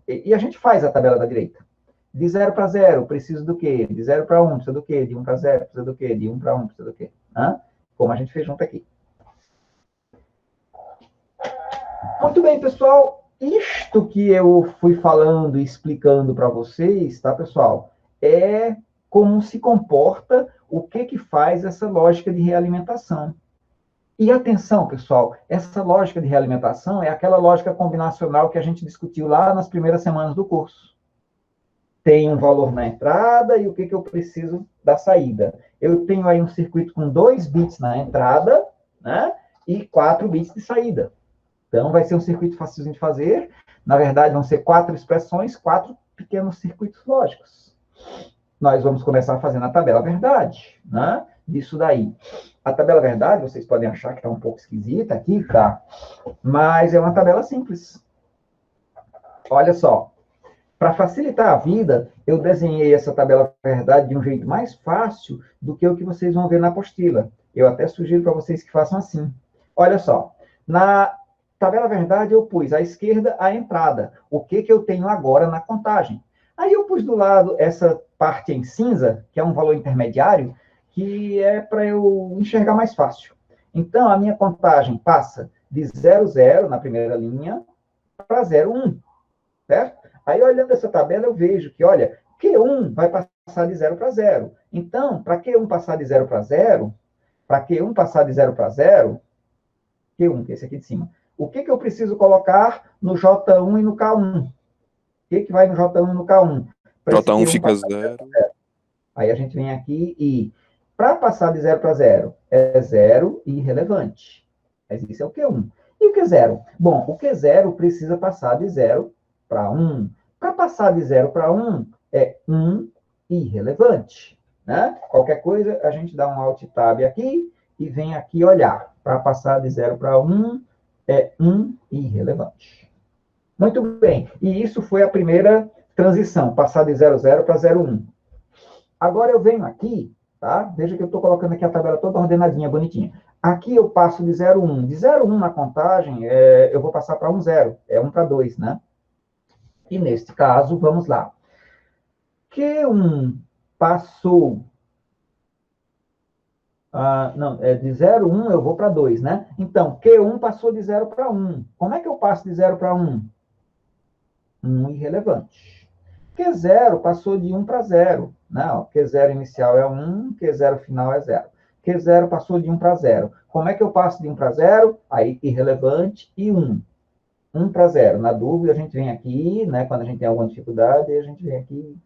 E a gente faz a tabela da direita. De 0 para 0, preciso do quê? De 0 para 1, precisa do quê? De 1 para 0, precisa do quê? De 1 para 1, precisa do quê? Né? Como a gente fez junto aqui. Muito bem, pessoal. Isto que eu fui falando e explicando para vocês, tá, pessoal? É como se comporta, o que faz essa lógica de realimentação. E atenção, pessoal, essa lógica de realimentação é aquela lógica combinacional que a gente discutiu lá nas primeiras semanas do curso. Tem um valor na entrada e o que eu preciso da saída. Eu tenho aí um circuito com 2 bits na entrada, né, e 4 bits de saída. Então, vai ser um circuito facilzinho de fazer. Na verdade, vão ser 4 expressões, 4 pequenos circuitos lógicos. Nós vamos começar fazendo a tabela verdade, né, disso daí. A tabela verdade, vocês podem achar que está um pouco esquisita aqui, tá? Mas é uma tabela simples. Olha só. Para facilitar a vida, eu desenhei essa tabela verdade de um jeito mais fácil do que o que vocês vão ver na apostila. Eu até sugiro para vocês que façam assim. Olha só. Na tabela verdade, eu pus à esquerda a entrada. O que eu tenho agora na contagem? Aí eu pus do lado essa parte em cinza, que é um valor intermediário, que é para eu enxergar mais fácil. Então, a minha contagem passa de 00, na primeira linha, para 01, certo? Aí, olhando essa tabela, eu vejo que, olha, Q1 vai passar de 0 para 0. Então, para Q1 passar de 0 para 0, para Q1 passar de 0 para 0, Q1, que é esse aqui de cima, o que eu preciso colocar no J1 e no K1? O que vai no J1 e no K1? J1 fica 0. Aí a gente vem aqui e, para passar de 0 para 0, é 0 e irrelevante. Mas isso é o Q1. E o Q0? Bom, o Q0 precisa passar de 0 para 1. Para passar de 0 para 1, é 1 irrelevante. Né? Qualquer coisa, a gente dá um Alt Tab aqui e vem aqui olhar. Para passar de 0 para 1, é 1 irrelevante. Muito bem. E isso foi a primeira transição, passar de 00 para 01. Agora eu venho aqui, tá? Veja que eu estou colocando aqui a tabela toda ordenadinha, bonitinha. Aqui eu passo de 01. De 01 na contagem, eu vou passar para 10. É 1 para 2, né? E neste caso, vamos lá. Q1 passou... de 01 eu vou para 2, né? Então, Q1 passou de 0 para 1. Como é que eu passo de 0 para 1? 1 irrelevante. Q0 passou de 1 para 0. Não, Q0 inicial é 1, Q0 final é 0. Q0 passou de 1 para 0. Como é que eu passo de 1 para 0? Aí, irrelevante e 1. 1 para 0. Na dúvida, a gente vem aqui, né? Quando a gente tem alguma dificuldade, a gente vem aqui.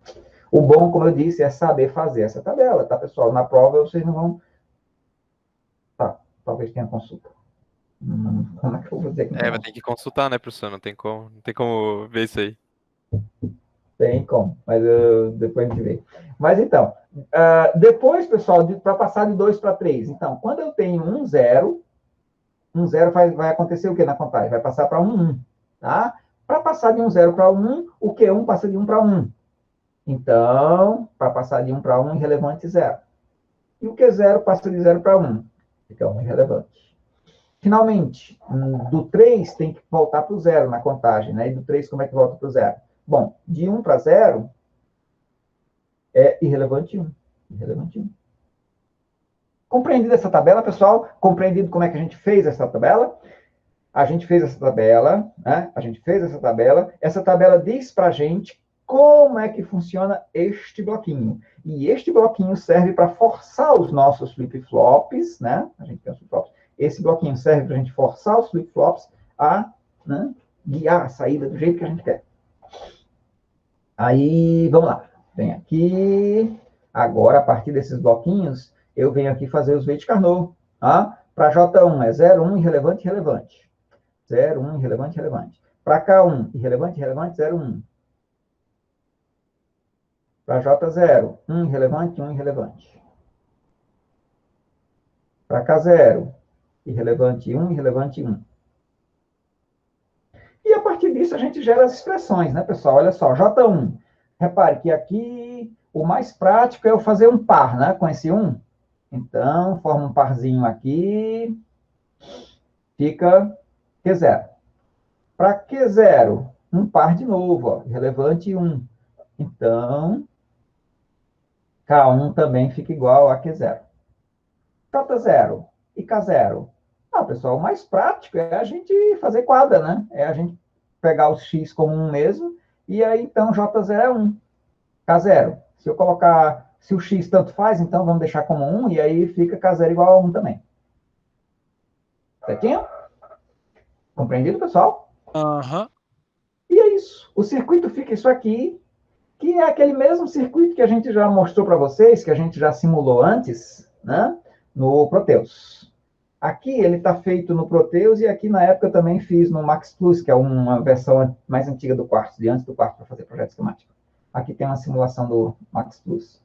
O bom, como eu disse, é saber fazer essa tabela, tá, pessoal? Na prova, vocês não vão... Tá, talvez tenha consulta. Como é que eu vou dizer que não? Vai ter que consultar, né, professor? Não tem como ver isso aí. Tem como, mas depois a gente vê. Mas então, depois, pessoal, para passar de 2 para 3. Então, quando eu tenho 1 0 vai acontecer o que na contagem? Vai passar para 1, tá? Para passar de 1 0 para 1, o Q1 passa de 1 para 1. Então, para passar de 1 para 1, irrelevante 0. E o Q0 passa de 0 para 1. Fica 1 irrelevante. Finalmente, do 3 tem que voltar para o 0 na contagem, né? E do 3, como é que volta para o 0? Bom, de 1 para 0 é irrelevante 1. Irrelevante 1. Compreendido essa tabela, pessoal? Compreendido como é que a gente fez essa tabela? A gente fez essa tabela, né? A gente fez essa tabela. Essa tabela diz para a gente como é que funciona este bloquinho. E este bloquinho serve para forçar os nossos flip-flops, né? A gente tem os flip-flops. Esse bloquinho serve para a gente forçar os flip-flops a, né, guiar a saída do jeito que a gente quer. Aí, vamos lá. Vem aqui. Agora, a partir desses bloquinhos, eu venho aqui fazer os weights Carnot. Tá? Para J1 é 0, 1, irrelevante, irrelevante. 0, 1, irrelevante, irrelevante. Para K1, irrelevante, irrelevante, 0, 1. Para J0, 1, irrelevante, 1, irrelevante. Para K0, irrelevante, 1, irrelevante, 1. E a partir disso a gente gera as expressões, né, pessoal? Olha só, J1. Repare que aqui o mais prático é eu fazer um par, né, com esse 1. Então, forma um parzinho aqui, fica Q0. Para Q0, um par de novo, ó, irrelevante 1. Então, K1 também fica igual a Q0. J0 e K0. Pessoal, o mais prático é a gente fazer quadra, né? É a gente pegar os x como 1 mesmo, e aí, então, J0 é 1. K0. Se eu colocar, se o x tanto faz, então vamos deixar como 1, e aí fica K0 igual a 1 também. Certinho? Compreendido, pessoal? Aham. E é isso. O circuito fica isso aqui, que é aquele mesmo circuito que a gente já mostrou para vocês, que a gente já simulou antes, né? No Proteus. Aqui ele está feito no Proteus e aqui na época eu também fiz no Max Plus, que é uma versão mais antiga do Quartz, de antes do Quartz para fazer projeto esquemático. Aqui tem uma simulação do Max Plus.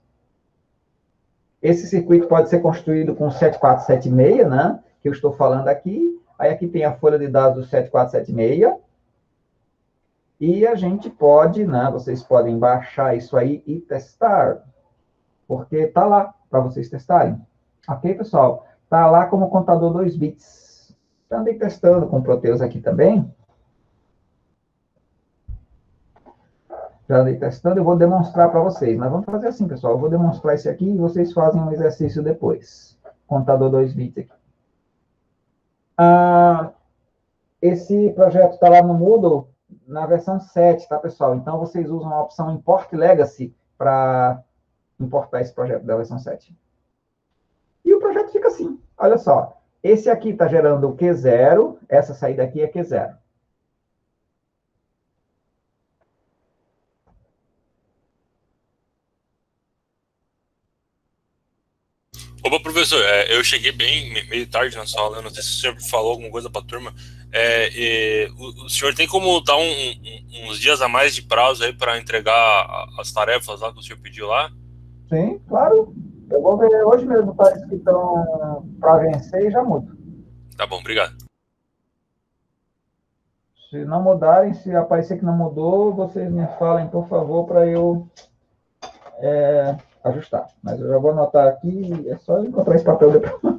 Esse circuito pode ser construído com 7476, né? Que eu estou falando aqui. Aí aqui tem a folha de dados do 7476. E a gente pode, né? Vocês podem baixar isso aí e testar. Porque está lá para vocês testarem. Ok, pessoal? Está lá como contador 2 bits. Já andei testando com o Proteus aqui também. Já andei testando, eu vou demonstrar para vocês. Mas vamos fazer assim, pessoal. Eu vou demonstrar esse aqui e vocês fazem um exercício depois. Contador 2 bits aqui. Esse projeto está lá no Moodle, na versão 7, tá, pessoal? Então, vocês usam a opção Import Legacy para importar esse projeto da versão 7. E o projeto fica assim. Olha só. Esse aqui está gerando o Q0. Essa saída aqui é Q0. Opa, professor, eu cheguei bem meio tarde na sala, não sei se o senhor falou alguma coisa para a turma. O senhor tem como dar uns dias a mais de prazo aí para entregar as tarefas lá que o senhor pediu lá? Sim, claro. Eu vou ver hoje mesmo tarefas que estão para vencer e já mudo. Tá bom, obrigado. Se não mudarem, se aparecer que não mudou, vocês me falem, por favor, para eu ajustar. Mas eu já vou anotar aqui, é só encontrar esse papel depois.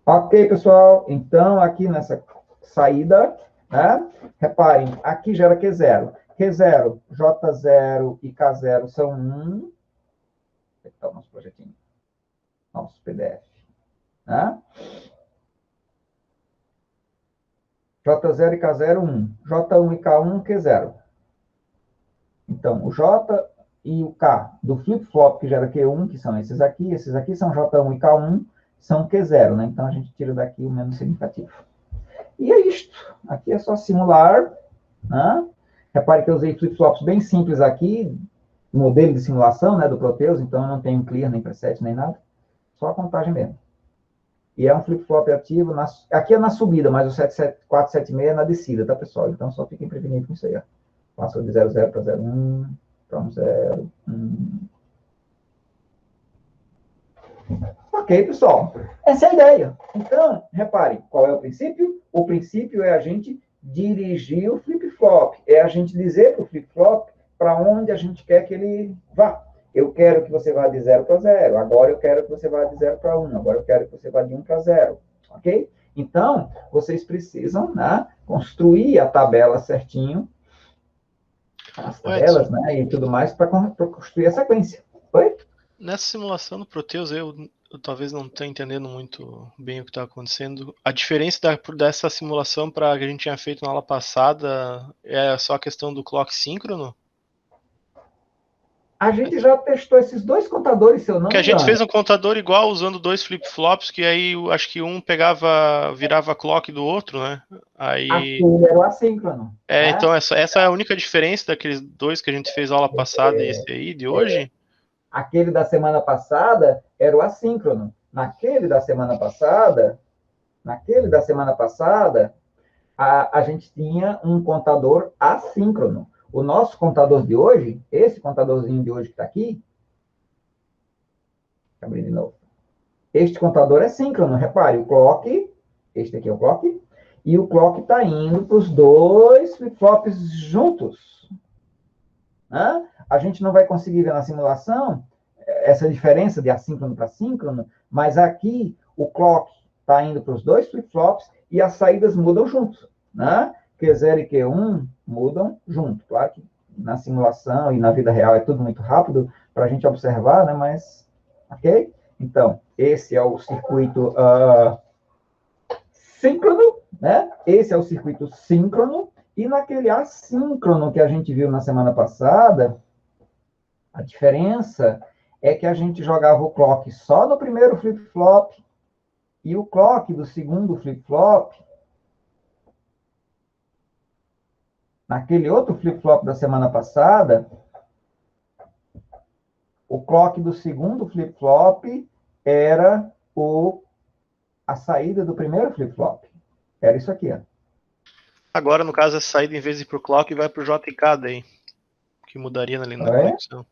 Ok, pessoal. Então, aqui nessa saída, né? Reparem, aqui gera Q0. Q0, J0 e K0 são 1. Aqui está o nosso projetinho. Nosso PDF. Né? J0 e K0, 1. J1 e K1, Q0. Então, o J e o K do flip-flop que gera Q1, que são esses aqui são J1 e K1, são Q0, né? Então, a gente tira daqui o menos significativo. E é isto. Aqui é só simular, né? Repare que eu usei flip-flops bem simples aqui, modelo de simulação, né, do Proteus, então eu não tenho clear, nem preset, nem nada. Só a contagem mesmo. E é um flip-flop ativo, aqui é na subida, mas o 476 é na descida, tá, pessoal? Então, só fiquem prevenidos com isso aí, ó. Passou de 00 para 01, para 10, 1. Ok, pessoal. Essa é a ideia. Então, reparem, qual é o princípio? O princípio é a gente dirigir o flip-flop. É a gente dizer para o flip-flop para onde a gente quer que ele vá. Eu quero que você vá de 0 para 0. Agora eu quero que você vá de 0 para 1. Agora eu quero que você vá de 1 para 0. Ok? Então, vocês precisam, né, construir a tabela certinho, as tabelas, né, e tudo mais, para construir a sequência. Oi? Nessa simulação do Proteus, eu talvez não estou entendendo muito bem o que está acontecendo. A diferença dessa simulação para a que a gente tinha feito na aula passada é só a questão do clock síncrono? A gente já testou esses dois contadores, se eu não me engano. Que a gente fez um contador igual, usando dois flip-flops, que aí acho que um virava clock do outro, né? Aí... Aquele era o assíncrono. Né? Então essa é a única diferença daqueles dois que a gente fez na aula passada e esse aí, de hoje? Aquele da semana passada era o assíncrono. Naquele da semana passada, a gente tinha um contador assíncrono. O nosso contador de hoje, esse contadorzinho de hoje que está aqui, deixa eu abrir de novo. Este contador é síncrono. Repare, o clock, este aqui é o clock, e o clock está indo para os dois flip-flops juntos. Né? A gente não vai conseguir ver na simulação essa diferença de assíncrono para síncrono, mas aqui o clock está indo para os dois flip-flops e as saídas mudam junto. Né? Q0 e Q1 mudam junto. Claro que na simulação e na vida real é tudo muito rápido para a gente observar, né? Mas, ok? Então, esse é o circuito síncrono, né? Esse é o circuito síncrono. E naquele assíncrono que a gente viu na semana passada, a diferença é que a gente jogava o clock só no primeiro flip-flop E o clock do segundo flip-flop, naquele outro flip-flop da semana passada, o clock do segundo flip-flop era a saída do primeiro flip-flop. Era isso aqui, ó. Agora, no caso, a saída, em vez de ir pro clock, vai pro JK daí. Que mudaria na linha da conexão.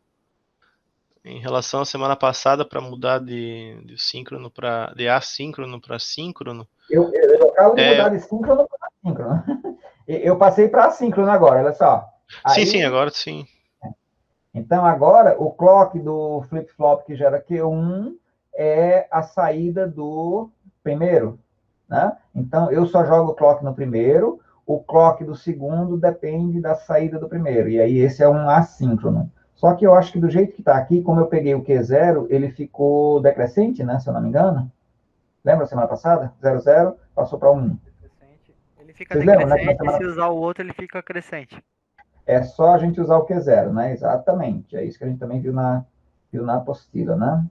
Em relação à semana passada, para mudar de síncrono de assíncrono para síncrono. Eu acabo de mudar de síncrono para assíncrono. Eu passei para assíncrono agora, olha só. Aí, sim, agora sim. Então, agora, o clock do flip-flop que gera Q1 é a saída do primeiro, né? Então, eu só jogo o clock no primeiro, o clock do segundo depende da saída do primeiro, e aí esse é um assíncrono. Só que eu acho que do jeito que está aqui, como eu peguei o Q0, ele ficou decrescente, né, se eu não me engano. Lembra semana passada? 0,0, passou para 1. Ele fica decrescente, e se usar o outro, ele fica crescente. É só a gente usar o Q0, né? Exatamente. É isso que a gente também viu na apostila, né?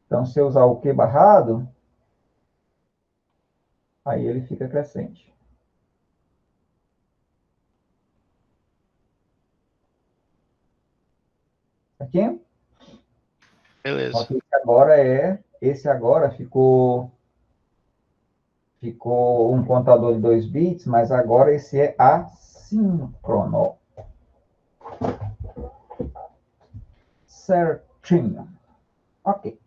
Então, se eu usar o Q barrado, aí ele fica crescente. Aqui? Beleza. Esse agora ficou um contador de 2 bits, mas agora esse é assíncrono. Certinho. Ok.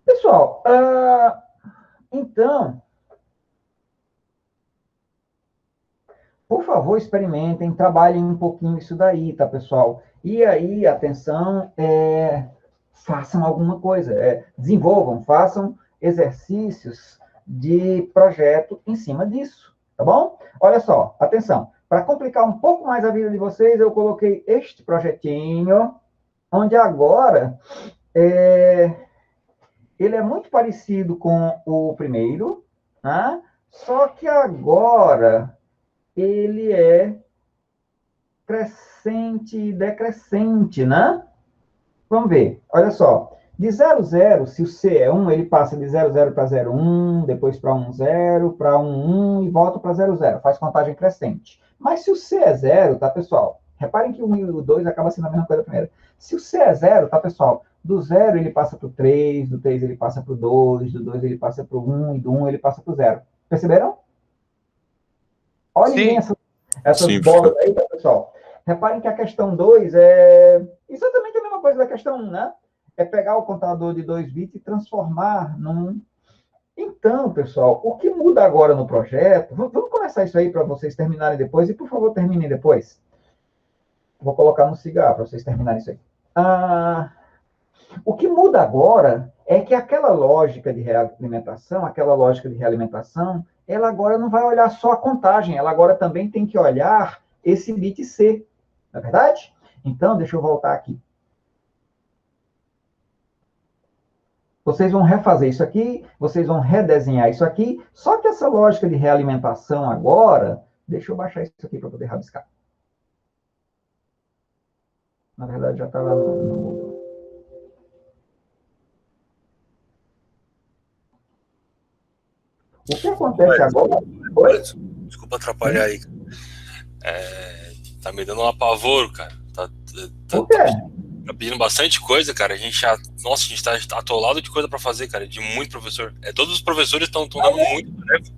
Pessoal, então, por favor, experimentem, trabalhem um pouquinho isso daí, tá, pessoal? E aí, atenção, façam alguma coisa, desenvolvam, façam exercícios de projeto em cima disso, tá bom? Olha só, atenção, para complicar um pouco mais a vida de vocês, eu coloquei este projetinho, onde agora ele é muito parecido com o primeiro, né? Só que agora ele é crescente e decrescente, né? Vamos ver, olha só. De 0, 0, se o C é 1, ele passa de 0, 0 para 0, 1, depois para 1, 0, para 1, 1 e volta para 0, 0. Faz contagem crescente. Mas se o C é 0, tá, pessoal? Reparem que o 1 e o 2 acabam sendo a mesma coisa primeiro. Se o C é 0, tá, pessoal? Do 0 ele passa para o 3, do 3 ele passa para o 2, do 2 ele passa para o 1 e do 1 ele passa para o 0. Perceberam? Olhem essas bolas aí, tá, pessoal? Reparem que a questão 2 é exatamente a mesma coisa da questão 1, né? É pegar o contador de 2 bits e transformar num... Então, pessoal, o que muda agora no projeto... Vamos começar isso aí para vocês terminarem depois. E, por favor, terminem depois. Vou colocar no cigarro para vocês terminarem isso aí. O que muda agora é que aquela lógica de realimentação, ela agora não vai olhar só a contagem, ela agora também tem que olhar esse bit C. Não é verdade? Então, deixa eu voltar aqui. Vocês vão refazer isso aqui, vocês vão redesenhar isso aqui, só que essa lógica de realimentação agora... Deixa eu baixar isso aqui para poder rabiscar. Na verdade, já está lá no... O que acontece agora... Desculpa atrapalhar aí. Tá me dando um apavoro, cara. Tá pedindo bastante coisa, cara. A gente tá atolado de coisa pra fazer, cara. De muito professor. Todos os professores estão dando muito tarefa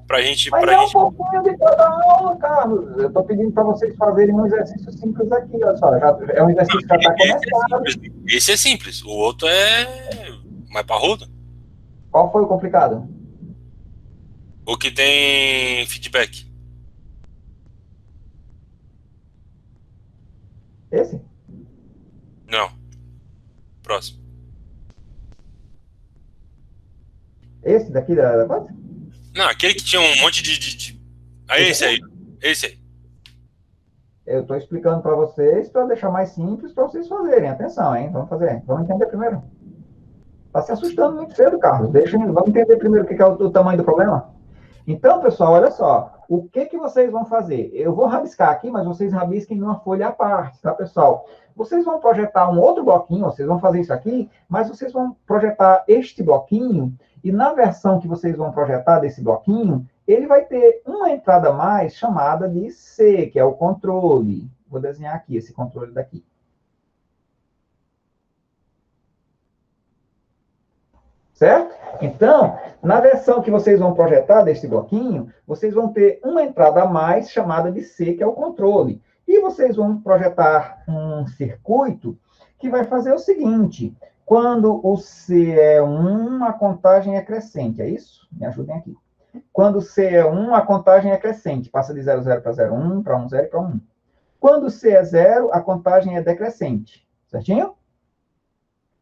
pra gente. Um pouquinho de cada aula, Carlos. Eu tô pedindo pra vocês fazerem um exercício simples aqui, olha só. É um exercício que já tá começado. Esse é simples. O outro é mais parrudo. Qual foi o complicado? O que tem feedback. Esse? Não. Próximo. Esse daqui da coisa? Não, aquele que tinha um monte de... Esse aí. Esse aí. Eu estou explicando para vocês, para deixar mais simples, para vocês fazerem. Atenção, hein? Vamos fazer. Vamos entender primeiro. Está se assustando muito cedo, Carlos. Vamos entender primeiro o que é o tamanho do problema. Então, pessoal, olha só. O que que vocês vão fazer? Eu vou rabiscar aqui, mas vocês rabisquem numa folha à parte, tá, pessoal? Vocês vão projetar um outro bloquinho, vocês vão fazer isso aqui, mas vocês vão projetar este bloquinho, e na versão que vocês vão projetar desse bloquinho, ele vai ter uma entrada a mais chamada de C, que é o controle. Vou desenhar aqui esse controle daqui. Certo? Então, na versão que vocês vão projetar desse bloquinho, vocês vão ter uma entrada a mais chamada de C, que é o controle. E vocês vão projetar um circuito que vai fazer o seguinte: quando o C é 1, a contagem é crescente, é isso? Me ajudem aqui. Quando o C é 1, a contagem é crescente, passa de 00 para 01, para 10 e para 1. Quando o C é 0, a contagem é decrescente, certinho?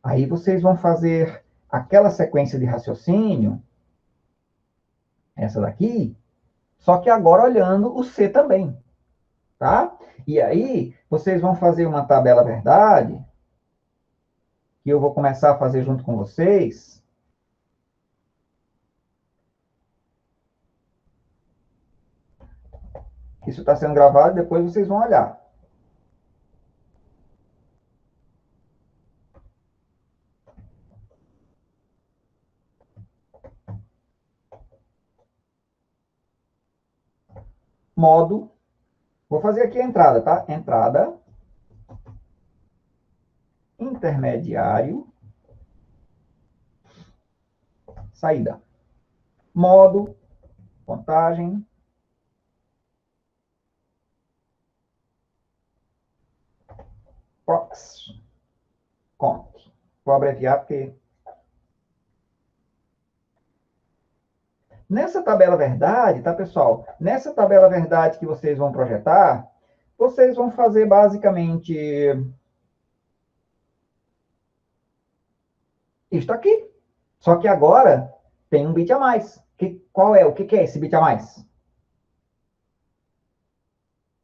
Aí vocês vão fazer aquela sequência de raciocínio, essa daqui, só que agora olhando o C também, tá? E aí, vocês vão fazer uma tabela verdade, que eu vou começar a fazer junto com vocês. Isso está sendo gravado, depois vocês vão olhar. Modo, vou fazer aqui a entrada, tá? Entrada, intermediário, saída. Modo, contagem, prox, conte. Vou abreviar porque... Nessa tabela verdade, tá, pessoal? Nessa tabela verdade que vocês vão projetar, vocês vão fazer basicamente isto aqui. Só que agora tem um bit a mais. Qual é? O que é esse bit a mais?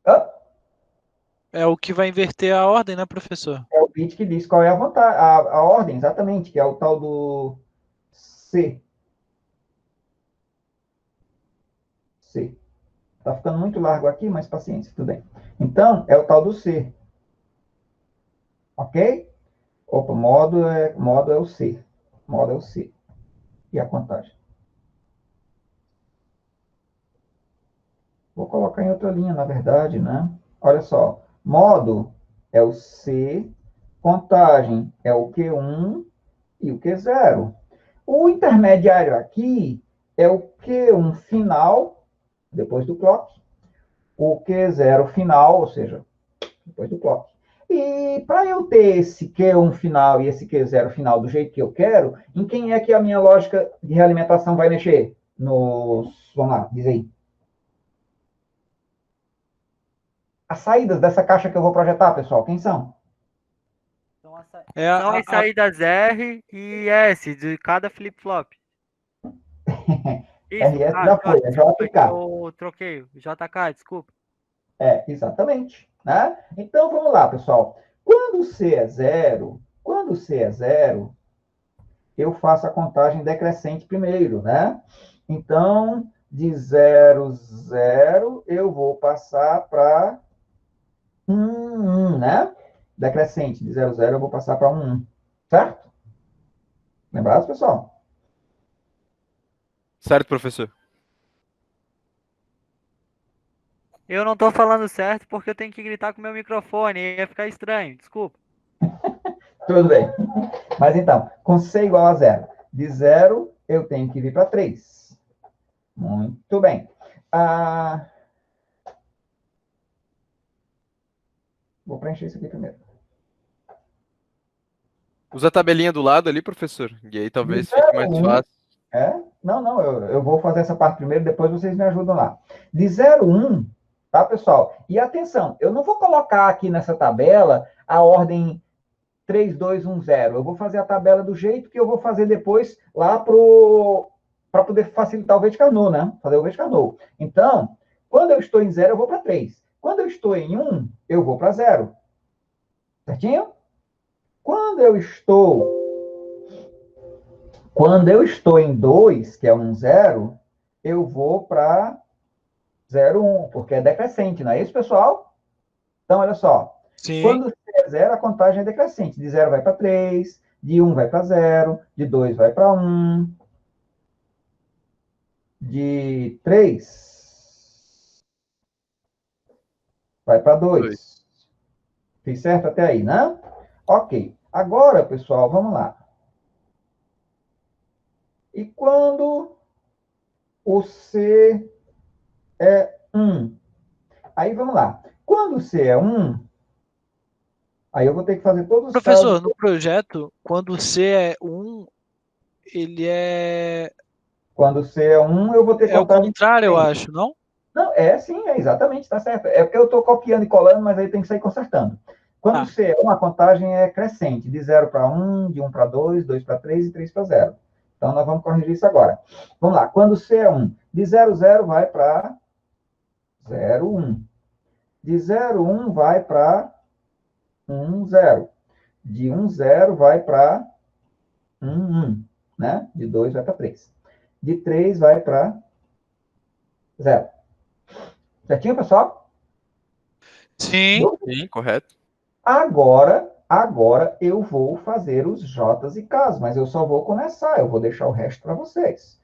Hã? É o que vai inverter a ordem, né, professor? É o bit que diz qual é a ordem, exatamente, que é o tal do C. C. Tá ficando muito largo aqui, mas paciência, tudo bem. Então, é o tal do C. Ok? Opa, modo é o C. Modo é o C. E a contagem? Vou colocar em outra linha, na verdade, né? Olha só. Modo é o C, contagem é o Q1 e o Q0. O intermediário aqui é o Q1 final, depois do clock, o Q0 final, ou seja, depois do clock. E para eu ter esse Q1 final e esse Q0 final do jeito que eu quero, em quem é que a minha lógica de realimentação vai mexer? Vamos lá, diz aí. As saídas dessa caixa que eu vou projetar, pessoal, quem são? São as saídas R e S de cada flip-flop. RS já foi, é JK. Eu troquei, JK, desculpa. É, exatamente. Né? Então, vamos lá, pessoal. Quando C é 0, eu faço a contagem decrescente primeiro, né? Então, de 0, 0, eu vou passar para 1, 1, né? Decrescente, de 0, 0, eu vou passar para 1, 1. Certo? Lembrados, pessoal? Certo, professor. Eu não tô falando certo porque eu tenho que gritar com o meu microfone, ia ficar estranho, desculpa. Tudo bem. Mas então, com C igual a 0. De 0, eu tenho que vir para 3. Muito bem. Vou preencher isso aqui primeiro. Usa a tabelinha do lado ali, professor. E aí talvez fique mais fácil. Não, eu vou fazer essa parte primeiro, depois vocês me ajudam lá. De 0, 1, tá, pessoal? E atenção, eu não vou colocar aqui nessa tabela a ordem 3, 2, 1, 0. Eu vou fazer a tabela do jeito que eu vou fazer depois lá para poder facilitar o Vertical, né? Fazer o Vertical. Então, quando eu estou em 0, eu vou para 3. Quando eu estou em 1, eu vou para 0. Certinho? Quando eu estou em 2, que é 1, 0, eu vou para 0, 1, porque é decrescente, não é isso, pessoal? Então, olha só. Sim. Quando C é 0, a contagem é decrescente. De 0 vai para 3, de 1 vai para 0, de 2 vai para 1, de 3 vai para 2. Fiz certo até aí, né? Ok. Agora, pessoal, vamos lá. E quando o C é 1? Aí, vamos lá. Quando o C é 1, aí eu vou ter que fazer todos os Professor, casos. no projeto, quando C é 1, ele é. Quando o C é 1, eu vou ter É o contagem contrário, eu decrescente. acho, não? Não, sim, é exatamente, está certo. É porque eu estou copiando e colando, mas aí tem que sair consertando. Quando C é 1, a contagem é crescente, de 0 para 1, de 1 para 2, 2 para 3 e 3 para 0. Então, nós vamos corrigir isso agora. Vamos lá. Quando C é 1, de 0, 0 vai para 0, 1. De 0, 1 vai para 1, 0. De 1, 0 vai para 1, 1. Né? De 2 vai para 3. De 3 vai para 0. Certinho, pessoal? Sim. Sim, correto. Agora eu vou fazer os J's e K's, mas eu só vou começar, eu vou deixar o resto para vocês.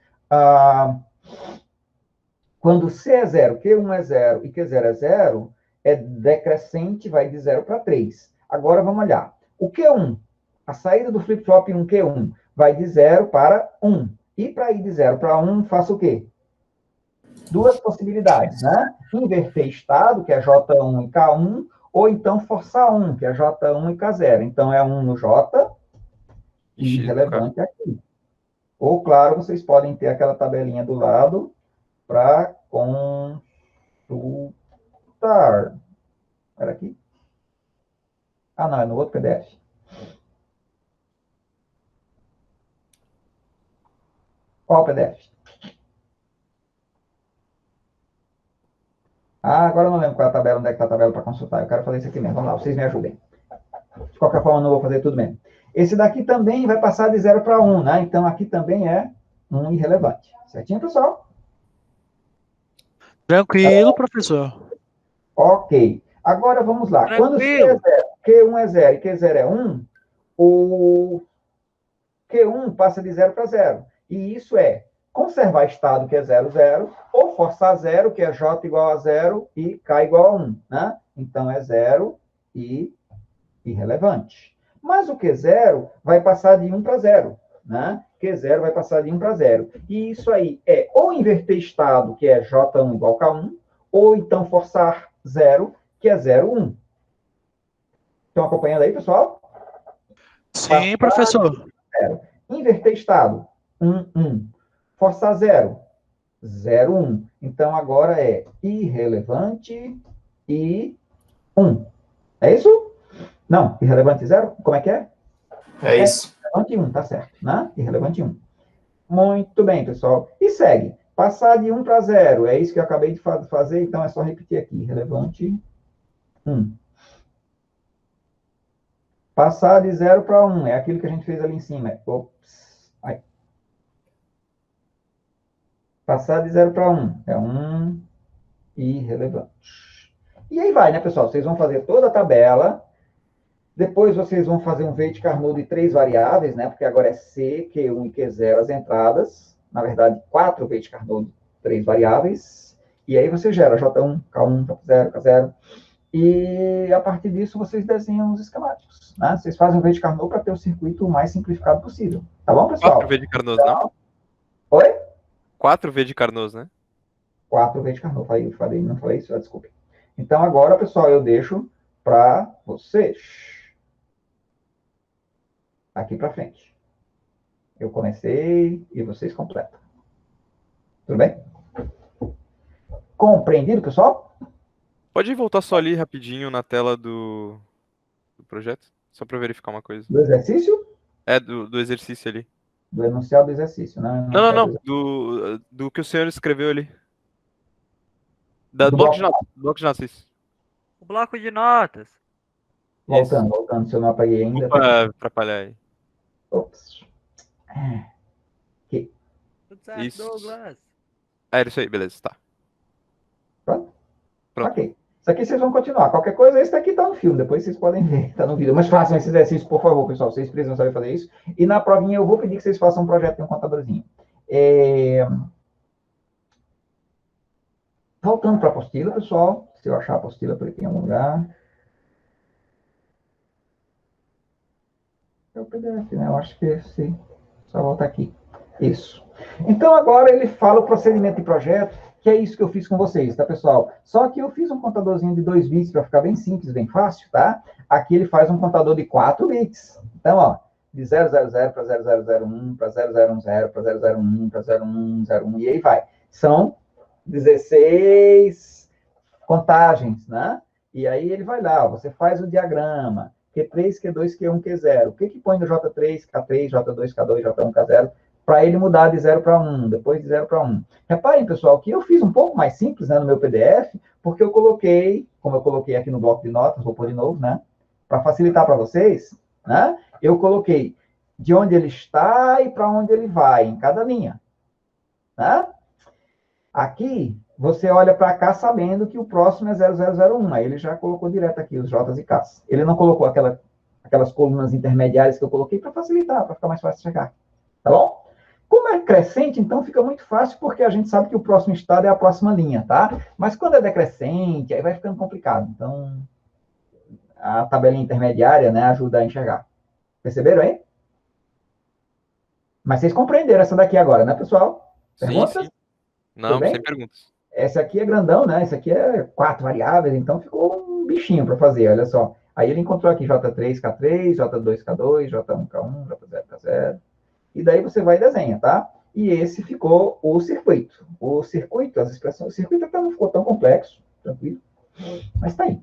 Quando C é 0, Q1 é 0 e Q0 é 0, é decrescente, vai de 0 para 3. Agora vamos olhar. O Q1, a saída do flip-flop 1 Q1, vai de 0 para 1. E para ir de 0 para 1, faço o quê? Duas possibilidades, né? Inverter estado, que é J1 e K1, ou então forçar 1, que é J1 e K0. Então, é 1 no J e relevante aqui. Ou, claro, vocês podem ter aquela tabelinha do lado para consultar. Era aqui? Ah, não, é no outro PDF. Qual PDF? Agora eu não lembro qual é a tabela, onde é que está a tabela para consultar. Eu quero fazer isso aqui mesmo. Vamos lá, vocês me ajudem. De qualquer forma, eu não vou fazer tudo mesmo. Esse daqui também vai passar de 0 para 1, né? Então, aqui também é um irrelevante. Certinho, pessoal? Tranquilo, professor. Ok. Agora, vamos lá. Quando C é 0, Q1 é 0 e Q0 é 1, o Q1 passa de 0 para 0. E isso é conservar estado, que é 0, 0, ou forçar 0, que é J igual a 0 e K igual a 1, né? Então, é 0 e irrelevante. Mas o Q0 vai passar de 1 para 0, né? Q0 vai passar de 1 para 0. E isso aí é ou inverter estado, que é J1 igual a K1, ou então forçar 0, que é 0, 1. Estão acompanhando aí, pessoal? Sim, professor. 0. Inverter estado, 1, 1. Forçar 0, 0, 1. Então, agora é irrelevante e 1. É isso? Não, irrelevante 0? Como é que é? É isso. Irrelevante 1, tá certo, né? Irrelevante 1. Muito bem, pessoal. E segue. Passar de 1 para 0. É isso que eu acabei de fazer, então é só repetir aqui. Irrelevante 1. Passar de 0 para 1. É aquilo que a gente fez ali em cima. Ops. Aí. Passar de 0 para 1. É 1 irrelevante. E aí vai, né, pessoal? Vocês vão fazer toda a tabela. Depois vocês vão fazer um V de Carnot de 3 variáveis, né? Porque agora é C, Q1 e Q0 as entradas. Na verdade, 4 V de Carnot de 3 variáveis. E aí você gera J1, K1, J0, K0. E a partir disso vocês desenham os esquemáticos, né? Vocês fazem um V de Carnot para ter o circuito o mais simplificado possível. Tá bom, pessoal? 4 V de Carnot, não? Oi? 4 V de Carnot, né? 4 V de Carnot. Não falei isso? Desculpe. Então, agora, pessoal, eu deixo para vocês. Aqui para frente. Eu comecei e vocês completam. Tudo bem? Compreendido, pessoal? Pode voltar só ali rapidinho na tela do projeto? Só para verificar uma coisa. Do exercício? É, do exercício ali. Do enunciado do exercício, né? Não. Do que o senhor escreveu ali. Do bloco de notas. Bloco de notas, isso. O bloco de notas. Voltando, se eu não apaguei ainda. Desculpa atrapalhar aí. Ops. Aqui. Tudo certo, Isso. Douglas. É isso aí, beleza, tá. Pronto? Pronto. Ok. Isso aqui vocês vão continuar. Qualquer coisa, esse daqui está no filme, depois vocês podem ver, está no vídeo. Mas façam esse exercício, por favor, pessoal. Vocês precisam saber fazer isso. E na provinha eu vou pedir que vocês façam um projeto de um contadorzinho. Voltando para a apostila, pessoal. Se eu achar a apostila por aqui em algum lugar. É o PDF, né? Eu acho que sim. Só voltar aqui. Isso. Então, agora ele fala o procedimento de projeto, que é isso que eu fiz com vocês, tá, pessoal? Só que eu fiz um contadorzinho de 2 bits para ficar bem simples, bem fácil, tá? Aqui ele faz um contador de 4 bits. Então, ó, de 000 para 0001, para 0010, para 001, para 0101, e aí vai. São 16 contagens, né? E aí ele vai lá, ó, você faz o diagrama, Q3, Q2, Q1, Q0. O que que põe no J3, K3, J2, K2, J1, K0, para ele mudar de 0 para 1, depois de 0 para 1. Reparem, pessoal, que eu fiz um pouco mais simples, né, no meu PDF, porque eu coloquei, como eu coloquei aqui no bloco de notas, vou pôr de novo, né, para facilitar para vocês, né, eu coloquei de onde ele está e para onde ele vai, em cada linha, né? Aqui, você olha para cá sabendo que o próximo é 0001. Aí ele já colocou direto aqui os J's e K's. Ele não colocou aquelas colunas intermediárias que eu coloquei para facilitar, para ficar mais fácil de chegar. Tá bom? Como é crescente, então fica muito fácil, porque a gente sabe que o próximo estado é a próxima linha, tá? Mas quando é decrescente, aí vai ficando complicado. Então, a tabelinha intermediária, né, ajuda a enxergar. Perceberam aí? Mas vocês compreenderam essa daqui agora, né, pessoal? Perguntas? Sim. Não, sem perguntas. Essa aqui é grandão, né? Essa aqui é 4 variáveis, então ficou um bichinho para fazer, olha só. Aí ele encontrou aqui J3, K3, J2, K2, J1, K1, J0, K0. E daí você vai e desenha, tá? E esse ficou o circuito. O circuito, as expressões, o circuito até não ficou tão complexo, tranquilo, mas tá aí.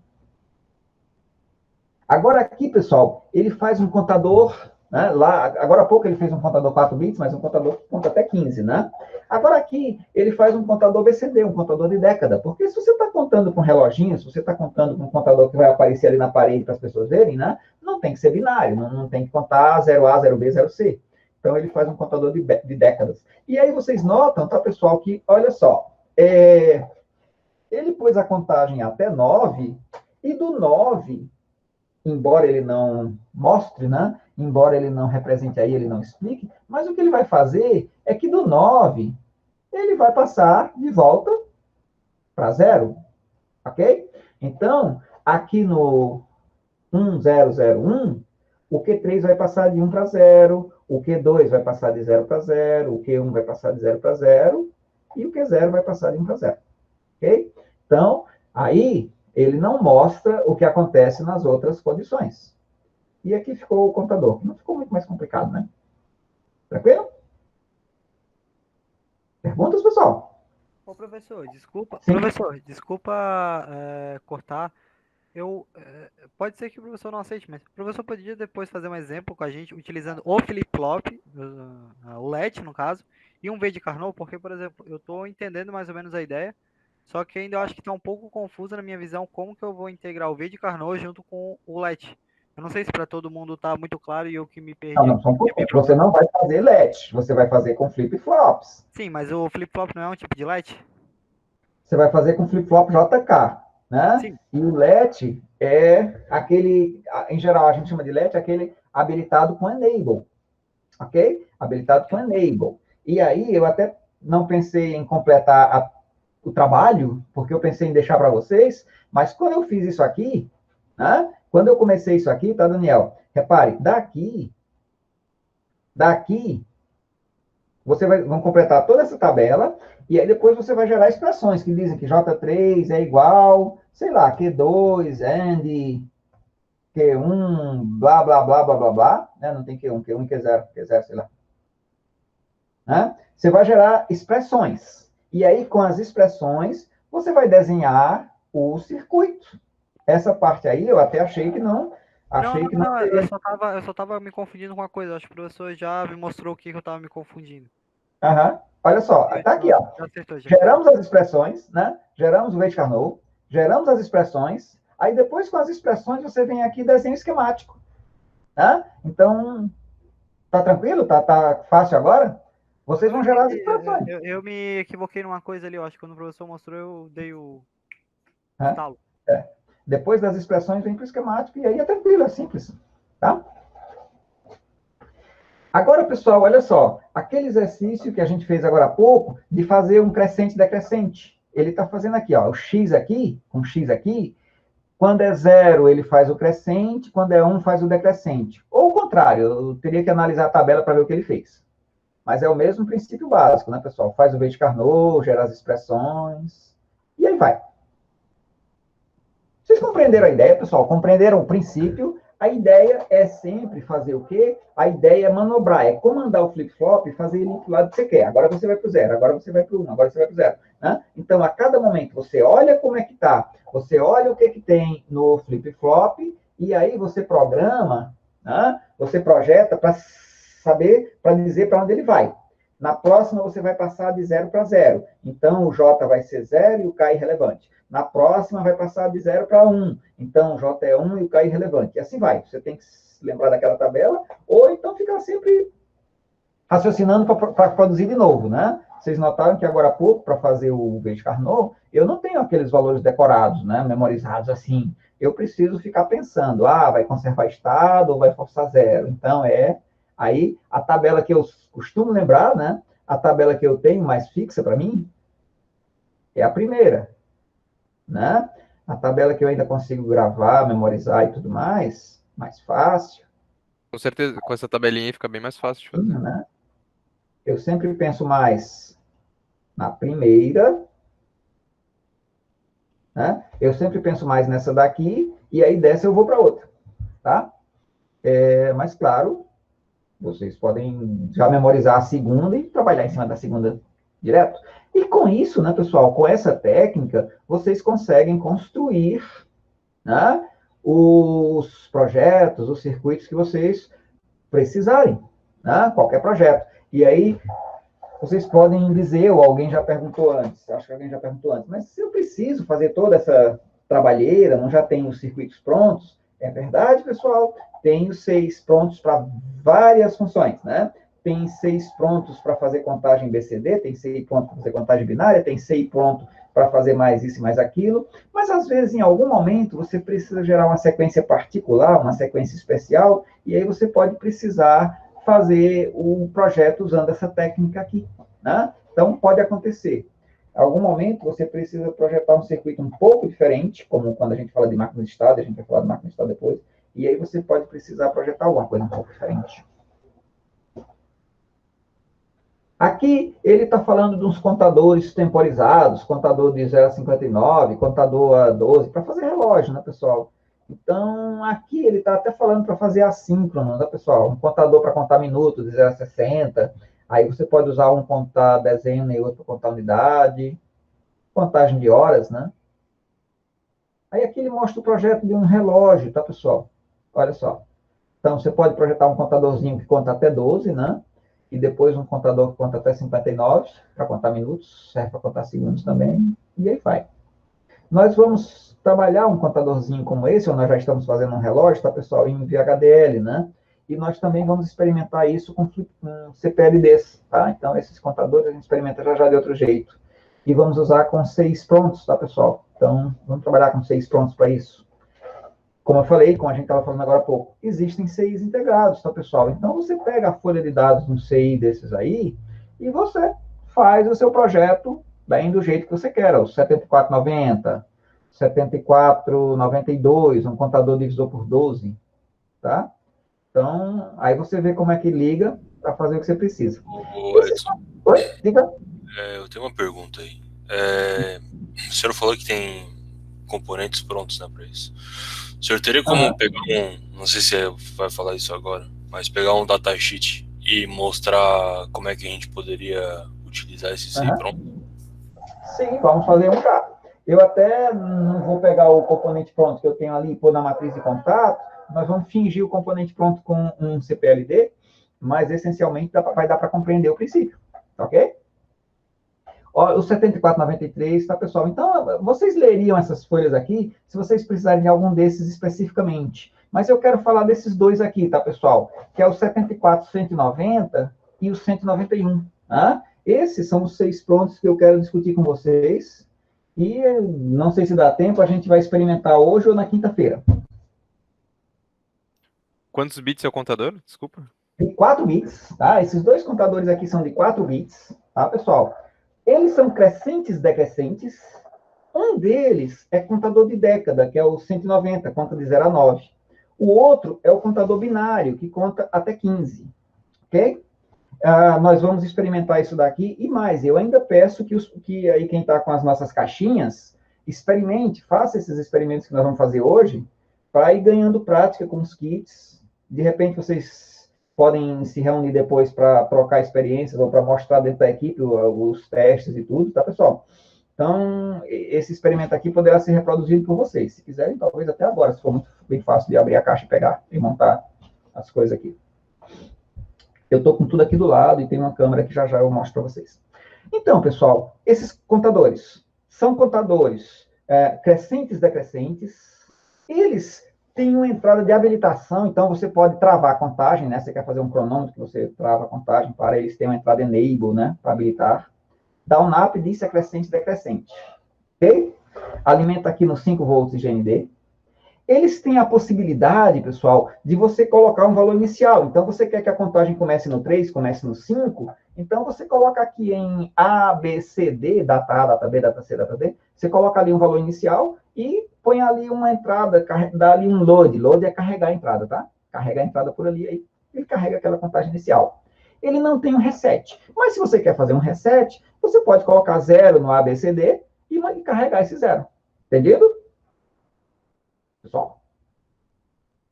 Agora aqui, pessoal, ele faz um contador, né? Lá, agora há pouco ele fez um contador 4 bits, mas um contador que conta até 15, né? Agora aqui ele faz um contador BCD, um contador de década, porque se você está contando com reloginho, se você está contando com um contador que vai aparecer ali na parede para as pessoas verem, né? Não tem que ser binário, não tem que contar 0A, 0B, 0C. Então ele faz um contador de décadas. E aí vocês notam, tá, pessoal, que, olha só, ele pôs a contagem até 9, e do 9... embora ele não mostre, né? Embora ele não represente aí, ele não explique, mas o que ele vai fazer é que do 9, ele vai passar de volta para 0, ok? Então, aqui no 1001, o Q3 vai passar de 1 para 0, o Q2 vai passar de 0 para 0, o Q1 vai passar de 0 para 0, e o Q0 vai passar de 1 para 0, ok? Então, aí ele não mostra o que acontece nas outras condições. E aqui ficou o contador, que não ficou muito mais complicado, né? Tranquilo? Perguntas, pessoal? Ô, professor, desculpa. Sim. Professor, desculpa cortar. Pode ser que o professor não aceite, mas o professor poderia depois fazer um exemplo com a gente, utilizando o flip-flop, o LED, no caso, e um V de Carnot, porque, por exemplo, eu estou entendendo mais ou menos a ideia, só que ainda eu acho que está um pouco confuso na minha visão como que eu vou integrar o V de Carnot junto com o LED. Eu não sei se para todo mundo está muito claro e eu que me perdi. Não, só um pouquinho. Você não vai fazer LED, você vai fazer com flip-flops. Sim, mas o flip-flop não é um tipo de LED? Você vai fazer com flip-flop JK, né? Sim. E o LED é aquele, em geral a gente chama de LED, aquele habilitado com enable, ok? Habilitado com enable. E aí eu até não pensei em completar o trabalho, porque eu pensei em deixar para vocês, mas quando eu fiz isso aqui, né? Quando eu comecei isso aqui, tá, Daniel? Repare, daqui, vão completar toda essa tabela, e aí depois você vai gerar expressões que dizem que J3 é igual, sei lá, Q2, AND, Q1, blá, blá, blá, blá, blá, blá, né? Não tem Q1, Q0, sei lá. Né? Você vai gerar expressões. E aí, com as expressões, você vai desenhar o circuito. Essa parte aí, eu até achei que não... Não, eu só tava me confundindo com uma coisa. Acho que o professor já me mostrou o que eu tava me confundindo. Olha só, tá aqui, ó. Já acertou, já. Geramos as expressões, né? Geramos o V de Carnot, geramos as expressões, aí depois com as expressões você vem aqui e desenha o esquemático. Né? Então, tá tranquilo? Tá fácil agora? Vocês vão gerar as expressões. Eu me equivoquei numa coisa ali, eu acho que quando o professor mostrou, eu dei o Né? talo. Depois das expressões vem para o esquemático, e aí é tranquilo, é simples. Tá? Agora, pessoal, olha só. Aquele exercício que a gente fez agora há pouco, de fazer um crescente e decrescente. Ele está fazendo aqui, ó, o x aqui, com x aqui. Quando é 0, ele faz o crescente, quando é 1, faz o decrescente. Ou o contrário, eu teria que analisar a tabela para ver o que ele fez. Mas é o mesmo princípio básico, né, pessoal? Faz o V de Carnot, gera as expressões, e aí vai. Vocês compreenderam a ideia, pessoal? Compreenderam o princípio? A ideia é sempre fazer o quê? A ideia é manobrar, é comandar o flip-flop e fazer ele para o lado que você quer. Agora você vai para o 0, agora você vai para o 1, agora você vai para o 0. Né? Então, a cada momento, você olha como é que está, você olha o que tem no flip-flop, e aí você programa, né? Você projeta para saber, para dizer para onde ele vai. Na próxima, você vai passar de 0 para 0. Então, o J vai ser 0 e o K é irrelevante. Na próxima, vai passar de 0 para 1. Então, o J é 1 e o K é irrelevante. E assim vai. Você tem que se lembrar daquela tabela, ou então ficar sempre raciocinando para produzir de novo, né? Vocês notaram que agora há pouco, para fazer o V de Carnot, eu não tenho aqueles valores decorados, né? Memorizados assim. Eu preciso ficar pensando, vai conservar estado ou vai forçar 0. Então, aí, a tabela que eu costumo lembrar, né? A tabela que eu tenho mais fixa para mim é a primeira, né? A tabela que eu ainda consigo gravar, memorizar e tudo mais fácil. Com certeza, com essa tabelinha aí fica bem mais fácil de fazer. Né? Eu sempre penso mais na primeira, né? Eu sempre penso mais nessa daqui, e aí dessa eu vou para outra, tá? Mas, claro, vocês podem já memorizar a segunda e trabalhar em cima da segunda direto. E com isso, né, pessoal, com essa técnica, vocês conseguem construir, né, os projetos, os circuitos que vocês precisarem, né, qualquer projeto. E aí, vocês podem dizer, ou alguém já perguntou antes, acho que alguém já perguntou antes, mas se eu preciso fazer toda essa trabalheira, não já tenho os circuitos prontos? É verdade, pessoal, tenho 6 prontos para várias funções, né? Tem 6 prontos para fazer contagem BCD, tem 6 prontos para fazer contagem binária, tem 6 prontos para fazer mais isso e mais aquilo, mas às vezes, em algum momento, você precisa gerar uma sequência particular, uma sequência especial, e aí você pode precisar fazer o projeto usando essa técnica aqui, né? Então, pode acontecer. Em algum momento, você precisa projetar um circuito um pouco diferente, como quando a gente fala de máquina de estado, a gente vai falar de máquina de estado depois, e aí você pode precisar projetar alguma coisa um pouco diferente. Aqui, ele está falando de uns contadores temporizados, contador de 0 a 59, contador a 12, para fazer relógio, né, pessoal? Então, aqui ele está até falando para fazer assíncrono, né, pessoal? Um contador para contar minutos de 0 a 60. Aí você pode usar um contar dezena e outro para contar unidade. Contagem de horas, né? Aí aqui ele mostra o projeto de um relógio, tá, pessoal? Olha só. Então, você pode projetar um contadorzinho que conta até 12, né? E depois um contador que conta até 59, para contar minutos, serve para contar segundos também, e aí vai. Nós vamos trabalhar um contadorzinho como esse, ou nós já estamos fazendo um relógio, tá, pessoal, em VHDL, né? E nós também vamos experimentar isso com CPLDs, tá? Então, esses contadores a gente experimenta já de outro jeito. E vamos usar com 6 prontos, tá, pessoal? Então, vamos trabalhar com 6 prontos para isso. Como eu falei, como a gente estava falando agora há pouco, existem CIs integrados, tá, pessoal? Então, você pega a folha de dados de um CI desses aí e você faz o seu projeto bem do jeito que você quer, o 7490, 7492, um contador divisor por 12, tá? Então, aí você vê como é que liga para fazer o que você precisa. Ô, Edson, Oi, diga. eu tenho uma pergunta aí. O senhor falou que tem componentes prontos, né, para isso. O senhor teria como pegar não sei se vai falar isso agora, mas pegar um datasheet e mostrar como é que a gente poderia utilizar esse CI pronto? Sim, vamos fazer um já. Eu até não vou pegar o componente pronto que eu tenho ali e pôr na matriz de contato, nós vamos fingir o componente pronto com um CPLD, mas essencialmente vai dar para compreender o princípio, ok? Ó, o 7493, tá, pessoal? Então, vocês leriam essas folhas aqui se vocês precisarem de algum desses especificamente. Mas eu quero falar desses dois aqui, tá, pessoal? Que é o 74190 e o 191, Tá? Esses são os 6 prontos que eu quero discutir com vocês. E não sei se dá tempo, a gente vai experimentar hoje ou na quinta-feira. Quantos bits é o contador? Desculpa. De 4 bits, tá? Esses 2 contadores aqui são de 4 bits, tá, pessoal? Eles são crescentes decrescentes. Um deles é contador de década, que é o 190, conta de 0 a 9. O outro é o contador binário, que conta até 15. Ok? Nós vamos experimentar isso daqui e mais. Eu ainda peço que aí quem está com as nossas caixinhas, experimente, faça esses experimentos que nós vamos fazer hoje, para ir ganhando prática com os kits. De repente, vocês podem se reunir depois para trocar experiências ou para mostrar dentro da equipe os testes e tudo, tá, pessoal? Então, esse experimento aqui poderá ser reproduzido por vocês. Se quiserem, talvez até agora, se for muito bem fácil de abrir a caixa e pegar e montar as coisas aqui. Eu estou com tudo aqui do lado e tem uma câmera que já eu mostro para vocês. Então, pessoal, esses contadores são contadores crescentes decrescentes. Eles têm uma entrada de habilitação, então você pode travar a contagem, né? Você quer fazer um cronômetro, você trava a contagem para eles terem uma entrada enable, né? Para habilitar. Dá um NAP disso é crescente decrescente. Ok? Alimenta aqui no 5 volts de GND. Eles têm a possibilidade, pessoal, de você colocar um valor inicial. Então, você quer que a contagem comece no 3, comece no 5. Então, você coloca aqui em A, B, C, D, data A, data B, data C, data D. Você coloca ali um valor inicial e põe ali uma entrada, dá ali um load. Load é carregar a entrada, tá? Carrega a entrada por ali, aí ele carrega aquela contagem inicial. Ele não tem um reset. Mas se você quer fazer um reset, você pode colocar 0 no A, B, C, D e carregar esse 0. Entendido? Pessoal?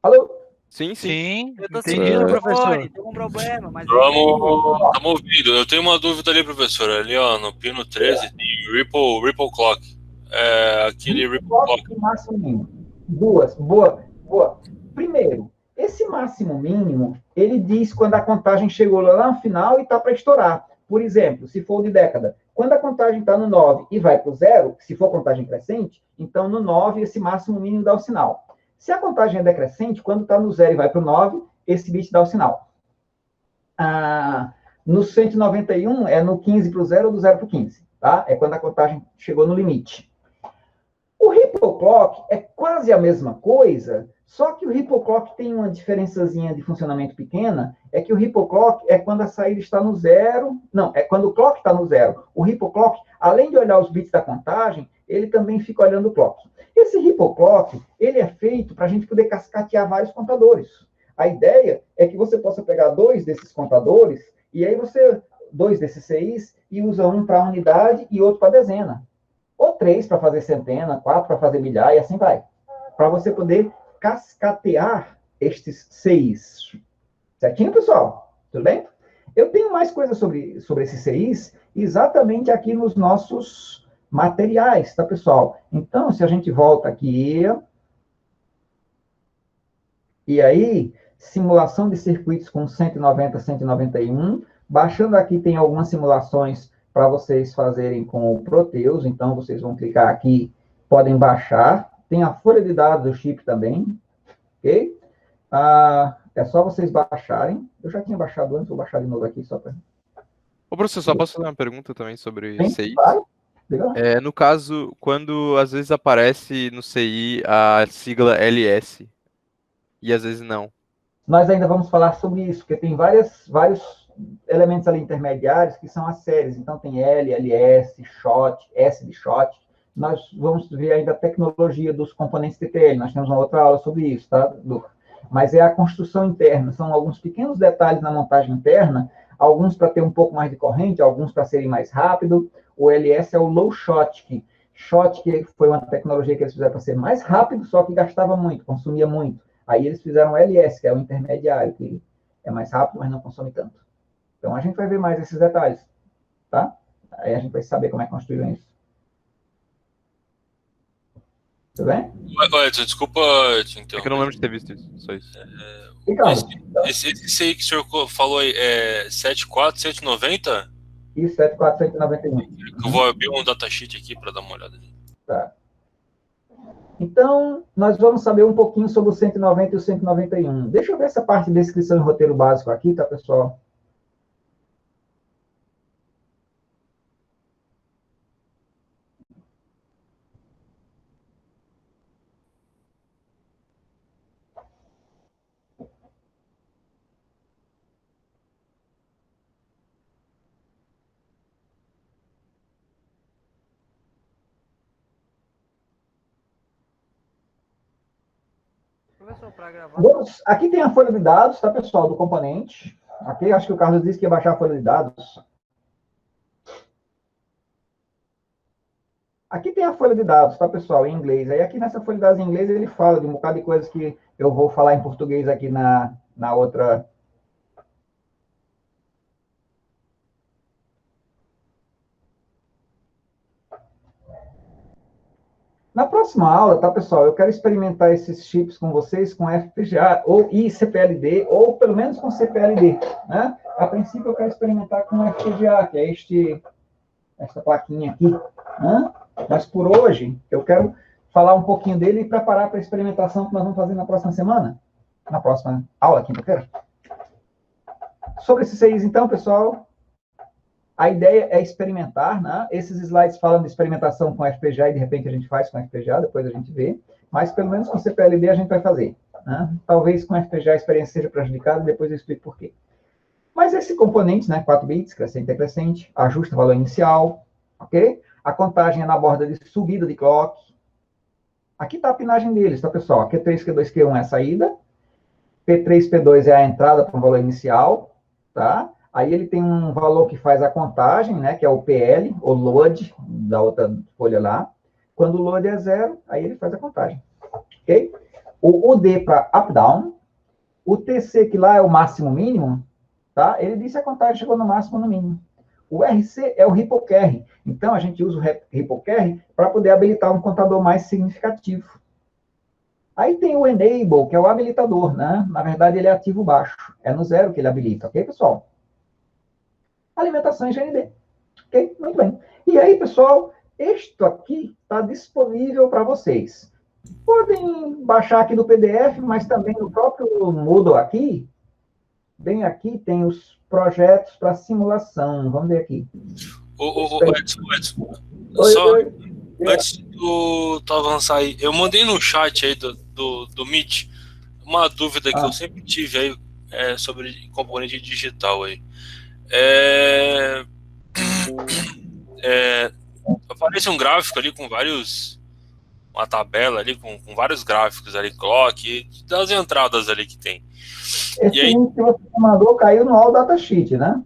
Alô? Sim. Sim, Eu tô entendido, sentindo, professor. Tem um problema, mas... Estamos ouvindo. Eu tenho uma dúvida ali, professor. Ali, ó, no pino 13, tem Ripple Clock. Aquele Ripple Clock. Máximo mínimo. Boa. Primeiro, esse máximo mínimo, ele diz quando a contagem chegou lá no final e está para estourar. Por exemplo, se for de década, quando a contagem está no 9 e vai para o 0, se for contagem crescente, então no 9 esse máximo mínimo dá o sinal. Se a contagem é decrescente, quando está no 0 e vai para o 9, esse bit dá o sinal. No 191, é no 15 para o 0 ou do 0 para o 15. Tá? É quando a contagem chegou no limite. O Ripple Clock é quase a mesma coisa, só que o Ripple Clock tem uma diferençazinha de funcionamento pequena, é que o Ripple Clock é quando a saída está no 0, não, é quando o clock está no 0. O Ripple Clock, além de olhar os bits da contagem, ele também fica olhando o clock. Esse Ripple Clock, ele é feito para a gente poder cascatear vários contadores. A ideia é que você possa pegar 2 desses contadores, e aí 2 desses CIs, e usa um para unidade e outro para dezena. Ou 3 para fazer centena, 4 para fazer milhar, e assim vai. Para você poder cascatear estes 6. Certinho, pessoal? Tudo bem? Eu tenho mais coisas sobre esses CIs exatamente aqui nos nossos materiais, tá, pessoal? Então, se a gente volta aqui... E aí, simulação de circuitos com 190, 191. Baixando aqui tem algumas simulações para vocês fazerem com o Proteus. Então, vocês vão clicar aqui, podem baixar. Tem a folha de dados do chip também, ok? É só vocês baixarem. Eu já tinha baixado antes, vou baixar de novo aqui só para... Ô, professor, só posso fazer uma pergunta também sobre CI? Claro. No caso, quando às vezes aparece no CI a sigla LS, e às vezes não. Nós ainda vamos falar sobre isso, porque tem vários elementos ali intermediários que são as séries. Então, tem L, LS, SHOT, S de SHOT. Nós vamos ver ainda a tecnologia dos componentes TTL. Nós temos uma outra aula sobre isso, tá, Lucas? Mas é a construção interna. São alguns pequenos detalhes na montagem interna, alguns para ter um pouco mais de corrente, alguns para serem mais rápido. O LS é o Low Shot, que foi uma tecnologia que eles fizeram para ser mais rápido, só que gastava muito, consumia muito. Aí eles fizeram o LS, que é o intermediário, que é mais rápido, mas não consome tanto. Então, a gente vai ver mais esses detalhes, tá? Aí a gente vai saber como é que construíram isso. Tudo bem? Edson, desculpa te interromper. É que eu não lembro de ter visto isso, só isso. Esse aí que o senhor falou aí é 74,190? Isso, 74,191. Eu vou abrir um datasheet aqui para dar uma olhada. Tá. Então, nós vamos saber um pouquinho sobre o 190 e o 191. Deixa eu ver essa parte de descrição e roteiro básico aqui, tá, pessoal? Professor, para gravar. Aqui tem a folha de dados, tá, pessoal, do componente. Aqui, acho que o Carlos disse que ia baixar a folha de dados. Aqui tem a folha de dados, tá, pessoal, em inglês. Aí aqui nessa folha de dados em inglês ele fala de um bocado de coisas que eu vou falar em português aqui na outra. Na próxima aula, tá, pessoal, eu quero experimentar esses chips com vocês com FPGA ou CPLD, ou pelo menos com CPLD, né? A princípio eu quero experimentar com FPGA, que é esta plaquinha aqui, né? Mas por hoje, eu quero falar um pouquinho dele e preparar para a experimentação que nós vamos fazer na próxima semana, na próxima aula, quinta-feira. Sobre esses seis, então, pessoal, a ideia é experimentar, né? Esses slides falam de experimentação com FPGA e, de repente, a gente faz com FPGA, depois a gente vê, mas pelo menos com CPLD a gente vai fazer, né? Talvez com FPGA a experiência seja prejudicada, depois eu explico por quê. Mas esse componente, né, 4 bits, crescente e decrescente, ajusta o valor inicial, ok? A contagem é na borda de subida de clock. Aqui está a pinagem deles, tá, pessoal? Q3, Q2, Q1 é a saída. P3, P2 é a entrada para o valor inicial, tá? Aí ele tem um valor que faz a contagem, né, que é o PL, ou load, da outra folha lá. Quando o load é 0, aí ele faz a contagem, ok? O UD para up-down. O TC, que lá é o máximo-mínimo, tá? Ele disse que a contagem chegou no máximo no mínimo. O RC é o Ripple Carry. Então, a gente usa o Ripple Carry para poder habilitar um contador mais significativo. Aí tem o Enable, que é o habilitador, né? Na verdade, ele é ativo baixo. É no 0 que ele habilita, ok, pessoal? Alimentação em GND. Ok? Muito bem. E aí, pessoal, isto aqui está disponível para vocês. Podem baixar aqui no PDF, mas também no próprio Moodle aqui. Bem aqui tem os projetos para simulação. Vamos ver aqui. Edson. Só antes do tu avançar aí, eu mandei no chat aí do Meet uma dúvida que eu sempre tive aí sobre componente digital aí. Aparece um gráfico ali com uma tabela ali com vários gráficos ali, clock, das entradas ali que tem. Esse link que você mandou caiu no All Datasheet, né?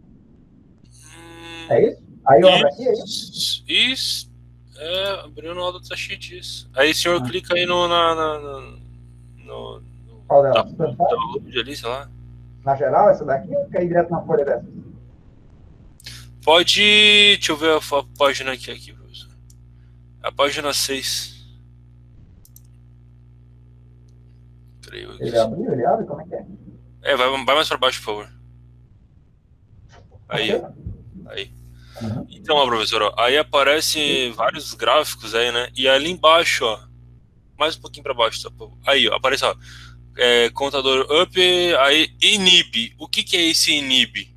É isso? Aí eu abro aqui, é isso? Isso. Abriu no All Datasheet, isso. Aí o senhor clica aí no qual dela? download ali, sei lá. Na geral, essa daqui, ou cair direto na folha dessa? Pode... Deixa eu ver a página aqui, professor. A página 6. Ele abriu? Ele abre? Como é que é? Vai mais para baixo, por favor. Aí, ó. Aí. Então, ó, professor, ó, aí aparecem vários gráficos aí, né? E ali embaixo, ó, mais um pouquinho para baixo, tá? Aí, ó, aparece, ó, contador up, aí inib. O que é esse inib?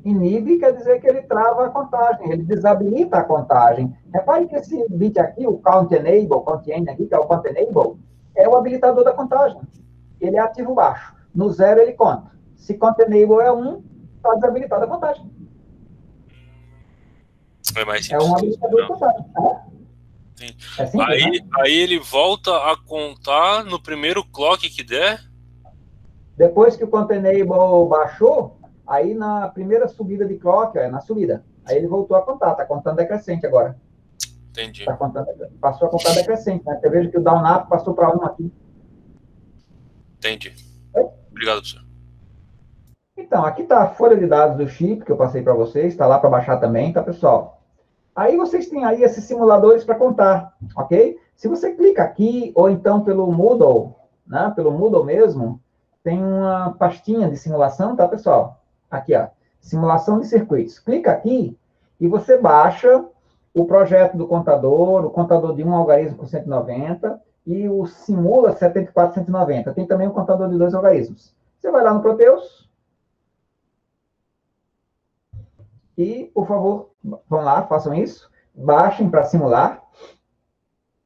Inib quer dizer que ele trava a contagem, ele desabilita a contagem. Repare que esse bit aqui, o count enable aqui, que é o count enable, é o habilitador da contagem. Ele é ativo baixo. No 0 ele conta. Se count enable é 1, está desabilitada a contagem. É mais simples. É um habilitador de contagem. Sim. É simples, né? Aí ele volta a contar no primeiro clock que der? Depois que o count enable baixou, aí na primeira subida de clock, na subida, aí ele voltou a contar, está contando decrescente agora. Entendi. Passou a contar decrescente, né? Eu vejo que o down up passou para 1 aqui. Entendi. Obrigado, professor. Então, aqui está a folha de dados do chip que eu passei para vocês, está lá para baixar também, tá, pessoal? Aí vocês têm aí esses simuladores para contar, ok? Se você clica aqui, ou então pelo Moodle, né? Pelo Moodle mesmo, tem uma pastinha de simulação, tá, pessoal? Aqui, ó, simulação de circuitos. Clica aqui e você baixa o projeto do contador, o contador de um algarismo com 190 e o simula 7490. Tem também o contador de 2 algarismos. Você vai lá no Proteus e, por favor, vão lá, façam isso. Baixem para simular.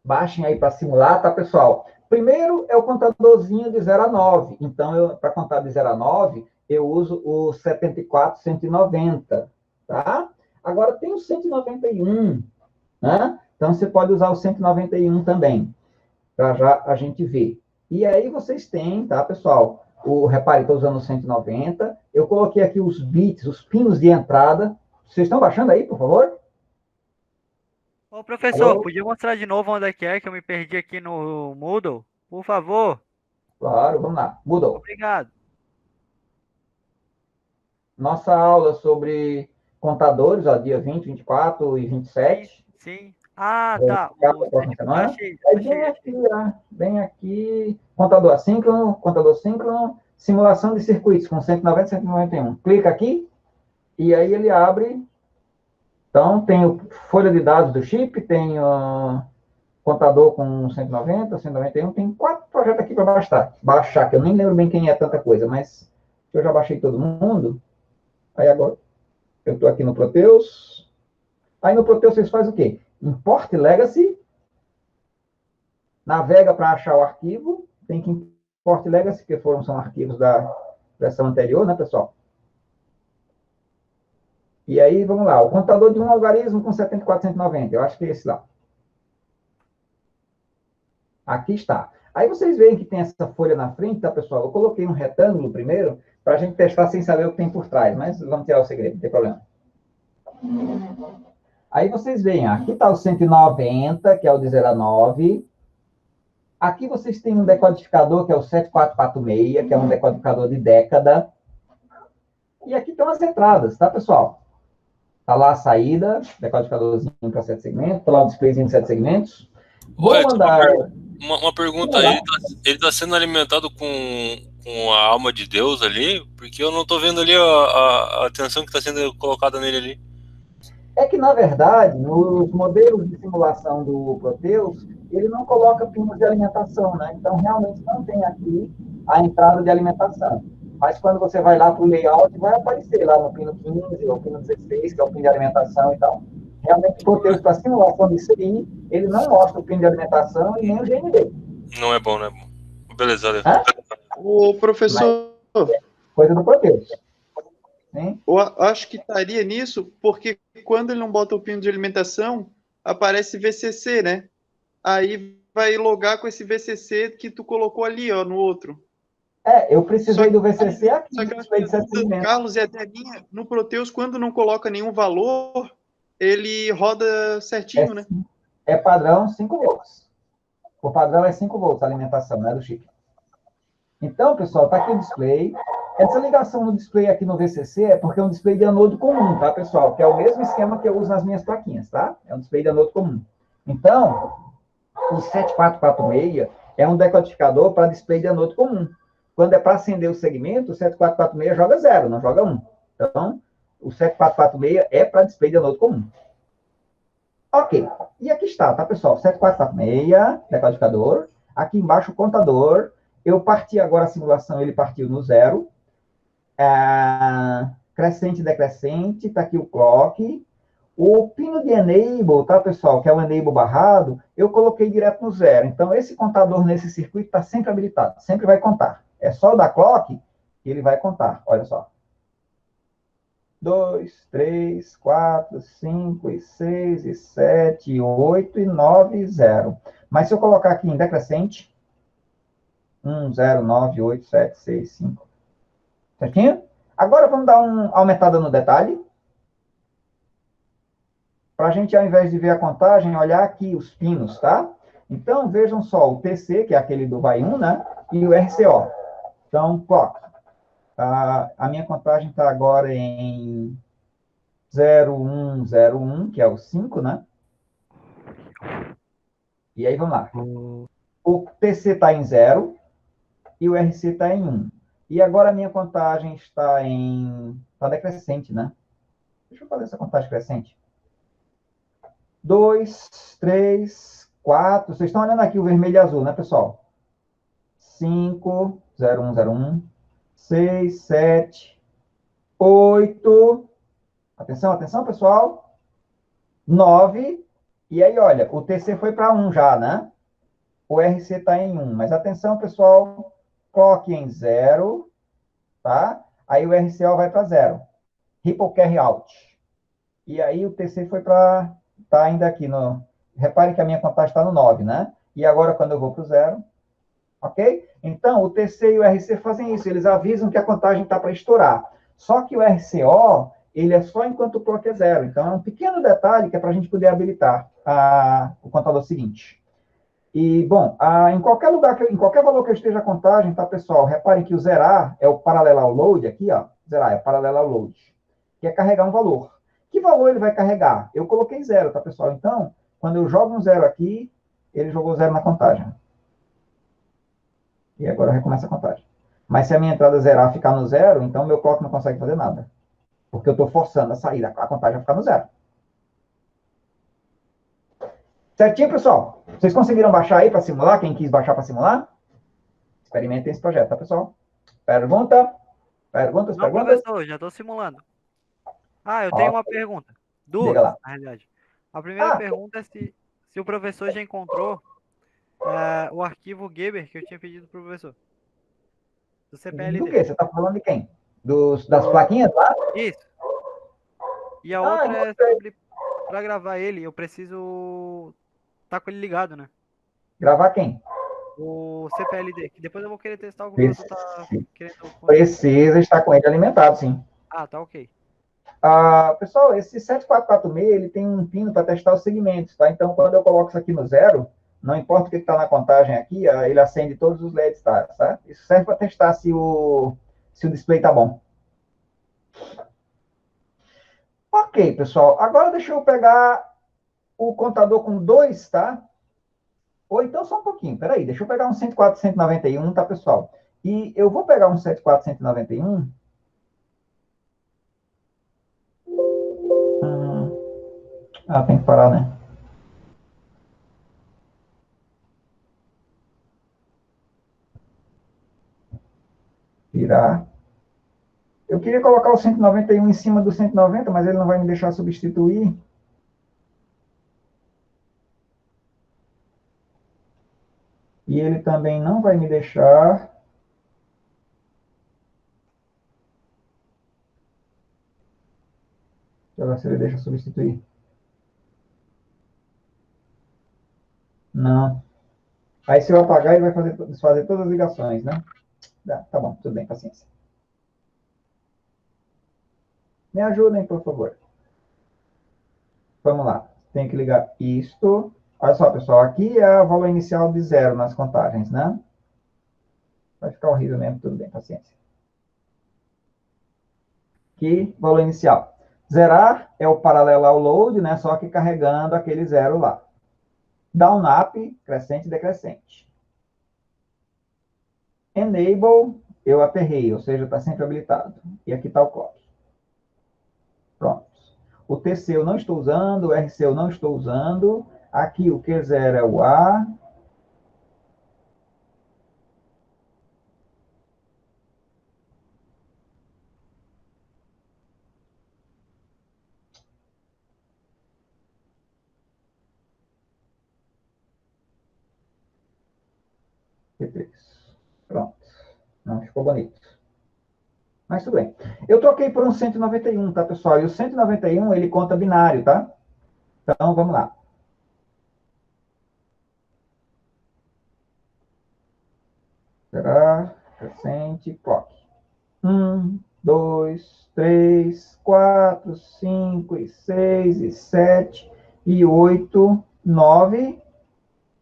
Baixem aí para simular, tá, pessoal? Primeiro é o contadorzinho de 0 a 9. Então, para contar de 0 a 9, eu uso o 74190, tá? Agora, tem o 191, né? Então, você pode usar o 191 também, para já a gente ver. E aí vocês têm, tá, pessoal? Repare, estou usando o 190. Eu coloquei aqui os bits, os pinos de entrada. Vocês estão baixando aí, por favor? Ô, professor, Alô? podia mostrar de novo onde é que eu me perdi aqui no Moodle? Por favor. Claro, vamos lá. Mudou. Obrigado. Nossa aula sobre contadores, ó, dia 20, 24 e 27. Sim. Ah, Vou tá. ficar para a próxima semana. Achei, Aí bem aqui, ó, bem aqui, contador síncrono, simulação de circuitos com 190 e 191. Clica aqui e aí ele abre. Então, tem o folha de dados do chip, tem o contador com 190, 191, tem 4 projetos aqui para baixar, que eu nem lembro bem quem é tanta coisa, mas eu já baixei todo mundo. Aí agora, eu estou aqui no Proteus. Aí no Proteus vocês fazem o quê? Import Legacy. Navega para achar o arquivo. Tem que import Legacy, que são arquivos da versão anterior, né, pessoal? E aí, vamos lá. O contador de um algarismo com 7490. Eu acho que é esse lá. Aqui está. Aí vocês veem que tem essa folha na frente, tá, pessoal? Eu coloquei um retângulo primeiro, para a gente testar sem saber o que tem por trás. Mas vamos tirar o segredo, não tem problema. Aí vocês veem, aqui está o 190, que é o de 0 a 9. Aqui vocês têm um decodificador, que é o 7446, que é um decodificador de década. E aqui estão as entradas, tá, pessoal? Está lá a saída, decodificadorzinho para 7 segmentos. Está lá o displayzinho de 7 segmentos. Vou mandar... Uma pergunta aí. Ele está sendo alimentado com a alma de Deus ali? Porque eu não estou vendo ali a atenção que está sendo colocada nele ali. É que, na verdade, nos modelos de simulação do Proteus, ele não coloca pinos de alimentação, né? Então, realmente não tem aqui a entrada de alimentação. Mas quando você vai lá para o layout, vai aparecer lá no pino 15 ou pino 16, que é o pino de alimentação e tal. Realmente, o Proteus, para simulação de CI, ele não mostra o pino de alimentação e nem o GND. Não é bom, não é bom. Beleza, valeu. O professor... Mas, coisa do Proteus. Sim? Eu acho que estaria nisso, porque quando ele não bota o pino de alimentação, aparece VCC, né? Aí vai logar com esse VCC que tu colocou ali, ó, no outro. Eu precisei do VCC aqui. Só que o Carlos e a Delinha, no Proteus, quando não coloca nenhum valor, ele roda certinho, né? É padrão 5 volts. O padrão é 5 volts a alimentação, né, do chip. Então, pessoal, tá aqui o display. Essa ligação no display aqui no VCC é porque é um display de anodo comum, tá, pessoal? Que é o mesmo esquema que eu uso nas minhas plaquinhas, tá? É um display de anodo comum. Então, o 7446 é um decodificador para display de anodo comum. Quando é para acender o segmento, o 7446 joga 0, não joga 1. Então, o 7446 é para display de anodo comum. Ok. E aqui está, tá, pessoal? 7446, decodificador. Aqui embaixo o contador. Eu parti agora a simulação, ele partiu no 0. Crescente e decrescente, tá aqui o clock. O pino de enable, tá, pessoal? Que é o enable barrado, eu coloquei direto no 0. Então, esse contador nesse circuito está sempre habilitado, sempre vai contar. É só dar clock que ele vai contar. Olha só. 2, 3, 4, 5, e 6, e 7, e 8, e 9, e 0. Mas se eu colocar aqui em decrescente, 1, 0, 9, 8, 7, 6, 5. Certinho? Agora vamos dar uma aumentada no detalhe. Para a gente, ao invés de ver a contagem, olhar aqui os pinos, tá? Então, vejam só, o TC, que é aquele do vai 1, né? E o RCO. Então, clock. A minha contagem está agora em 0101, que é o 5, né? E aí, vamos lá. O TC está em 0 e o RC está em 1. E agora a minha contagem está decrescente, né? Deixa eu fazer essa contagem crescente. 2, 3, 4. Vocês estão olhando aqui o vermelho e azul, né, pessoal? 5, 0101. 6, 7, 8. Atenção, atenção, pessoal. 9. E aí, olha, o TC foi para 1 já, né? O RC está em 1. Mas atenção, pessoal. Clock em 0. Tá? Aí o RCO vai para 0. Ripple carry out. E aí o TC foi para... Está ainda aqui no... Repare que a minha contagem está no 9, né? E agora, quando eu vou para o 0, ok? Então, o TC e o RC fazem isso, eles avisam que a contagem está para estourar. Só que o RCO, ele é só enquanto o clock é 0. Então, é um pequeno detalhe que é para a gente poder habilitar o contador seguinte. E, bom, em qualquer lugar, em qualquer valor que eu esteja a contagem, tá, pessoal? Reparem que o zerar é o paralelo ao load aqui, ó. Zerar é paralelo ao load, que é carregar um valor. Que valor ele vai carregar? Eu coloquei 0, tá, pessoal? Então, quando eu jogo um 0 aqui, ele jogou 0 na contagem. E agora recomeça a contagem. Mas se a minha entrada zerar ficar no 0, então meu clock não consegue fazer nada. Porque eu estou forçando a saída, a contagem vai ficar no 0. Certinho, pessoal? Vocês conseguiram baixar aí para simular? Quem quis baixar para simular? Experimentem esse projeto, tá, pessoal? Pergunta? Perguntas? Não, Perguntas? professor, já estou simulando. Eu tenho uma pergunta. Duas, Diga lá. na realidade. A primeira pergunta é se o professor já encontrou o arquivo Geber que eu tinha pedido para o professor. Do CPLD. Do que? Você está falando de quem? Das plaquinhas lá? Isso. E a outra é sobre, para gravar ele, eu preciso estar com ele ligado, né? Gravar quem? O CPLD, que depois eu vou querer testar o que o professor tá querendo. Precisa estar com ele alimentado, sim. Tá ok. Pessoal, esse 7446, ele tem um pino para testar os segmentos, tá? Então, quando eu coloco isso aqui no 0, não importa o que está na contagem aqui, ele acende todos os LEDs, tá? Isso serve para testar se o display tá bom. Ok, pessoal. Agora deixa eu pegar o contador com 2, tá? Ou então só um pouquinho. Peraí, deixa eu pegar um 104.191, tá, pessoal? E eu vou pegar um 104.191... tem que parar, né? Virar. Eu queria colocar o 191 em cima do 190, mas ele não vai me deixar substituir. E ele também não vai me deixar... Deixa eu ver se ele deixa substituir. Não. Aí, se eu apagar, ele vai desfazer todas as ligações, né? Tá bom, tudo bem, paciência. Me ajudem, por favor. Vamos lá. Tem que ligar isto. Olha só, pessoal. Aqui é o valor inicial de 0 nas contagens, né? Vai ficar horrível mesmo, tudo bem, paciência. Aqui, valor inicial. Zerar é o paralelo ao load, né? Só que carregando aquele 0 lá. Down up, crescente e decrescente. Enable, eu aterrei, ou seja, está sempre habilitado. E aqui está o clock. Pronto. O TC eu não estou usando, o RC eu não estou usando. Aqui o Q0 é o A. Q3. Pronto. Não ficou bonito. Mas tudo bem. Eu troquei por um 191, tá, pessoal? E o 191, ele conta binário, tá? Então, vamos lá. Será? Crescente, clock. 1, 2, 3, 4, 5, e 6, e 7, e 8, 9,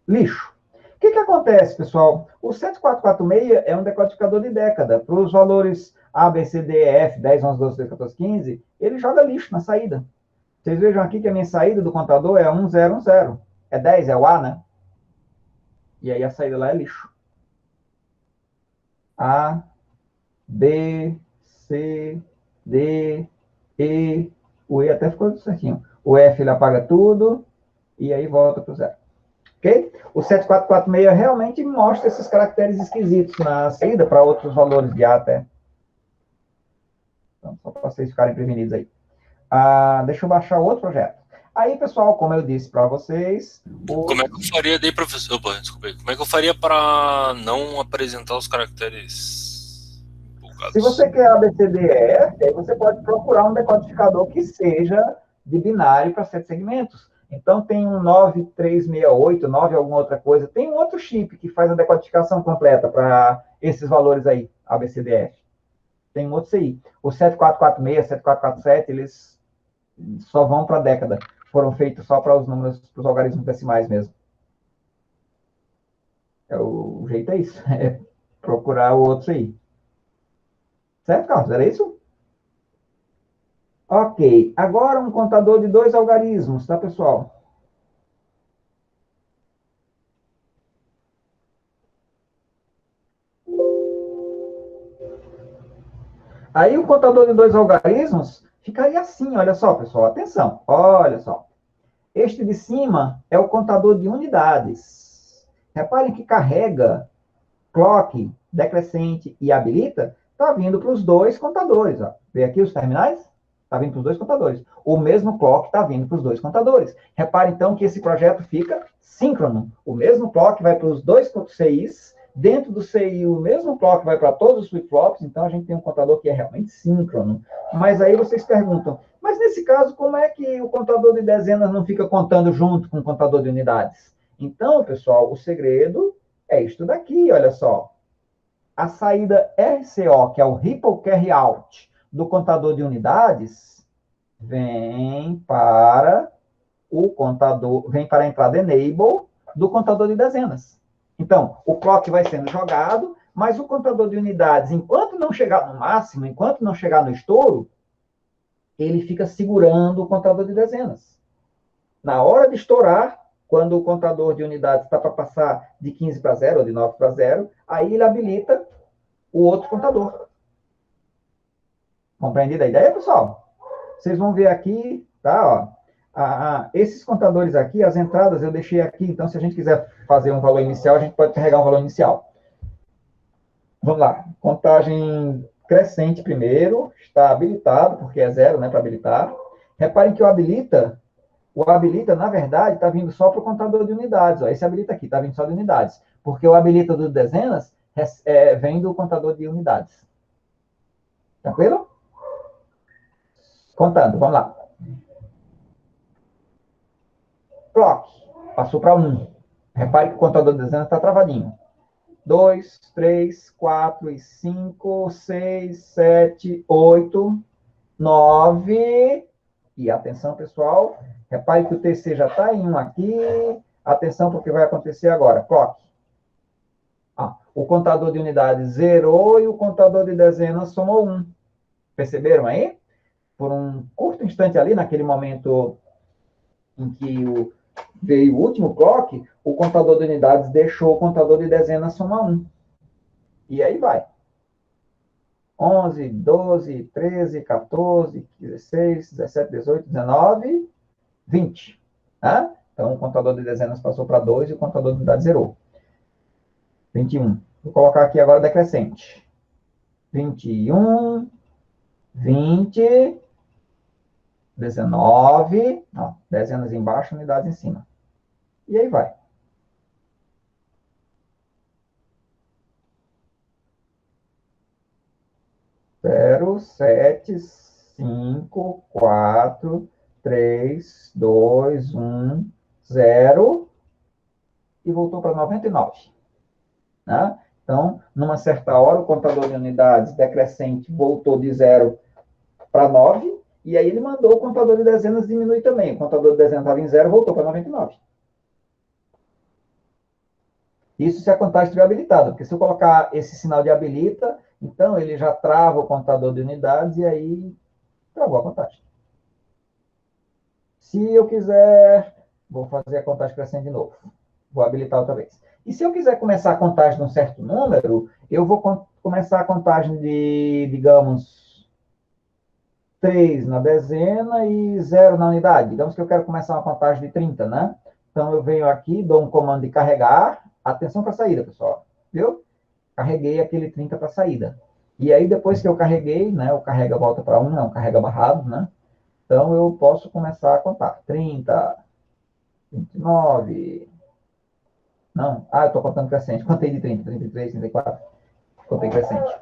lixo. O que acontece, pessoal? O 7446 é um decodificador de década. Para os valores A, B, C, D, E, F, 10, 11, 12, 13, 14, 15, ele joga lixo na saída. Vocês vejam aqui que a minha saída do contador é 1010. É 10, é o A, né? E aí a saída lá é lixo. A, B, C, D, E, o E até ficou certinho. O F ele apaga tudo e aí volta para o 0. Ok? O 7446 realmente mostra esses caracteres esquisitos na saída para outros valores de A até. Então, só para vocês ficarem prevenidos aí. Deixa eu baixar outro projeto. Aí, pessoal, como eu disse para vocês... Como é que eu faria daí, professor? Opa, desculpa aí. Como é que eu faria para não apresentar os caracteres bugados? Se você quer ABCDEF, aí você pode procurar um decodificador que seja de binário para 7 segmentos. Então, tem um 9368, 9 alguma outra coisa. Tem um outro chip que faz a decodificação completa para esses valores aí, ABCDF. Tem um outro CI. O 7446, 7447, eles só vão para a década. Foram feitos só para os números, para os algarismos decimais mesmo. O jeito é isso. É procurar o outro CI. Certo, Carlos? Era isso? Ok. Agora um contador de 2 algarismos, tá, pessoal? Aí o contador de 2 algarismos ficaria assim, olha só, pessoal, atenção, olha só. Este de cima é o contador de unidades. Reparem que carrega, clock, decrescente e habilita, está vindo para os 2 contadores. Ó. Vê aqui os terminais? Está vindo para os 2 contadores. O mesmo clock está vindo para os 2 contadores. Repare, então, que esse projeto fica síncrono. O mesmo clock vai para os 2 CIs. Dentro do CI, o mesmo clock vai para todos os flip-flops, então a gente tem um contador que é realmente síncrono. Mas aí vocês perguntam, mas nesse caso, como é que o contador de dezenas não fica contando junto com o contador de unidades? Então, pessoal, o segredo é isto daqui, olha só. A saída RCO, que é o Ripple Carry Out do contador de unidades, vem para o contador, vem para a entrada Enable do contador de dezenas. Então, o clock vai sendo jogado, mas o contador de unidades, enquanto não chegar no máximo, enquanto não chegar no estouro, ele fica segurando o contador de dezenas. Na hora de estourar, quando o contador de unidades está para passar de 15 para 0 ou de 9 para 0, aí ele habilita o outro contador. Compreendida a ideia, pessoal? Vocês vão ver aqui, tá? Ó. Esses contadores aqui, as entradas eu deixei aqui, então se a gente quiser fazer um valor inicial, a gente pode carregar um valor inicial. Vamos lá, contagem crescente primeiro, está habilitado, porque é 0, né, para habilitar. Reparem que o habilita, na verdade, está vindo só para o contador de unidades. Ó. Esse habilita aqui, está vindo só de unidades, porque o habilita do dezenas vem do contador de unidades. Tranquilo? Contando, vamos lá. Clock, passou para 1. Repare que o contador de dezenas está travadinho. 2, 3, 4, 5, 6, 7, 8, 9. E atenção, pessoal. Repare que o TC já está em 1 aqui. Atenção, porque vai acontecer agora. Clock. O contador de unidades zerou e o contador de dezenas somou 1. Perceberam aí? Por um curto instante ali, naquele momento em que veio o último clock, o contador de unidades deixou o contador de dezenas somar 1. E aí vai. 11, 12, 13, 14, 16, 17, 18, 19, 20. Tá? Então, o contador de dezenas passou para 2 e o contador de unidades zerou. 21. Vou colocar aqui agora decrescente. 21, 20, 19, ó, dezenas embaixo, unidades em cima. E aí vai. Zero, 7, 5, 4, 3, 2, 1, 0. E voltou para 99. Né? Então, numa certa hora, o contador de unidades decrescente voltou de 0 para 9. E aí ele mandou o contador de dezenas diminuir também. O contador de dezenas estava em 0, voltou para 99. Isso se a contagem estiver habilitada, porque se eu colocar esse sinal de habilita, então ele já trava o contador de unidades e aí travou a contagem. Se eu quiser, vou fazer a contagem crescente de novo. Vou habilitar outra vez. E se eu quiser começar a contagem de um certo número, eu vou começar a contagem de, digamos, 3 na dezena e 0 na unidade. Digamos que eu quero começar uma contagem de 30, né? Então, eu venho aqui, dou um comando de carregar. Atenção para a saída, pessoal. Viu? Carreguei aquele 30 para a saída. E aí, depois que eu carreguei, né? O carrega volta para 1, é um carrega barrado, né? Então, eu posso começar a contar. 30, 29... Não, eu estou contando crescente. Contei de 30, 33, 34. Contei crescente.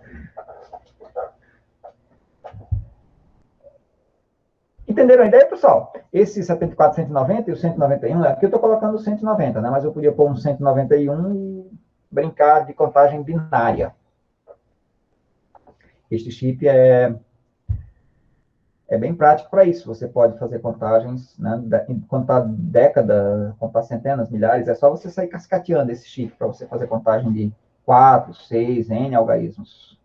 Entenderam a ideia, pessoal? Esse 74, 190 e o 191, aqui eu estou colocando o 190, né? Mas eu podia pôr um 191 e brincar de contagem binária. Este chip é bem prático para isso. Você pode fazer contagens, né? Contar décadas, contar centenas, milhares. É só você sair cascateando esse chip para você fazer contagem de 4, 6, N algarismos.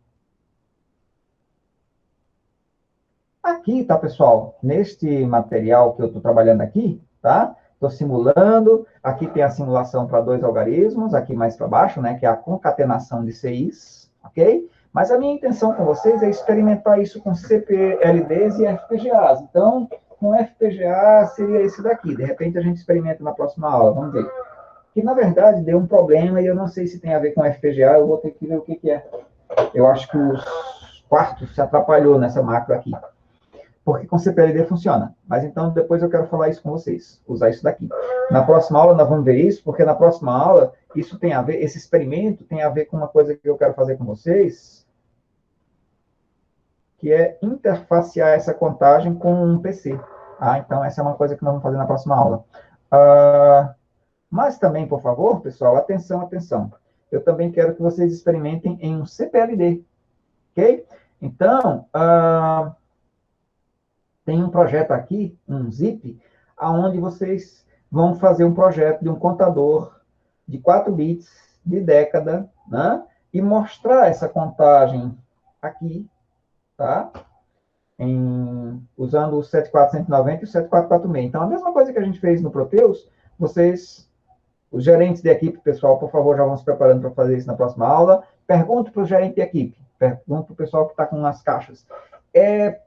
Aqui, tá, pessoal? Neste material que eu estou trabalhando aqui, tá? Estou simulando. Aqui tem a simulação para 2 algarismos, aqui mais para baixo, né? Que é a concatenação de CIs, ok? Mas a minha intenção com vocês é experimentar isso com CPLDs e FPGAs. Então, com FPGA seria esse daqui. De repente, a gente experimenta na próxima aula. Vamos ver. Que, na verdade, deu um problema e eu não sei se tem a ver com FPGA. Eu vou ter que ver o que é. Eu acho que os quartos se atrapalhou nessa macro aqui. Porque com CPLD funciona. Mas então, depois eu quero falar isso com vocês. Usar isso daqui. Na próxima aula, nós vamos ver isso, porque na próxima aula, isso tem a ver, esse experimento tem a ver com uma coisa que eu quero fazer com vocês, que é interfacear essa contagem com um PC. Então, essa é uma coisa que nós vamos fazer na próxima aula. Mas também, por favor, pessoal, atenção, atenção. Eu também quero que vocês experimentem em um CPLD. Ok? Então, tem um projeto aqui, um zip, onde vocês vão fazer um projeto de um contador de 4 bits de década, né? E mostrar essa contagem aqui, tá? Usando o 74190 e o 7446. Então, a mesma coisa que a gente fez no Proteus, vocês, os gerentes de equipe, pessoal, por favor, já vão se preparando para fazer isso na próxima aula. Pergunto para o gerente de equipe, pergunto para o pessoal que está com as caixas. É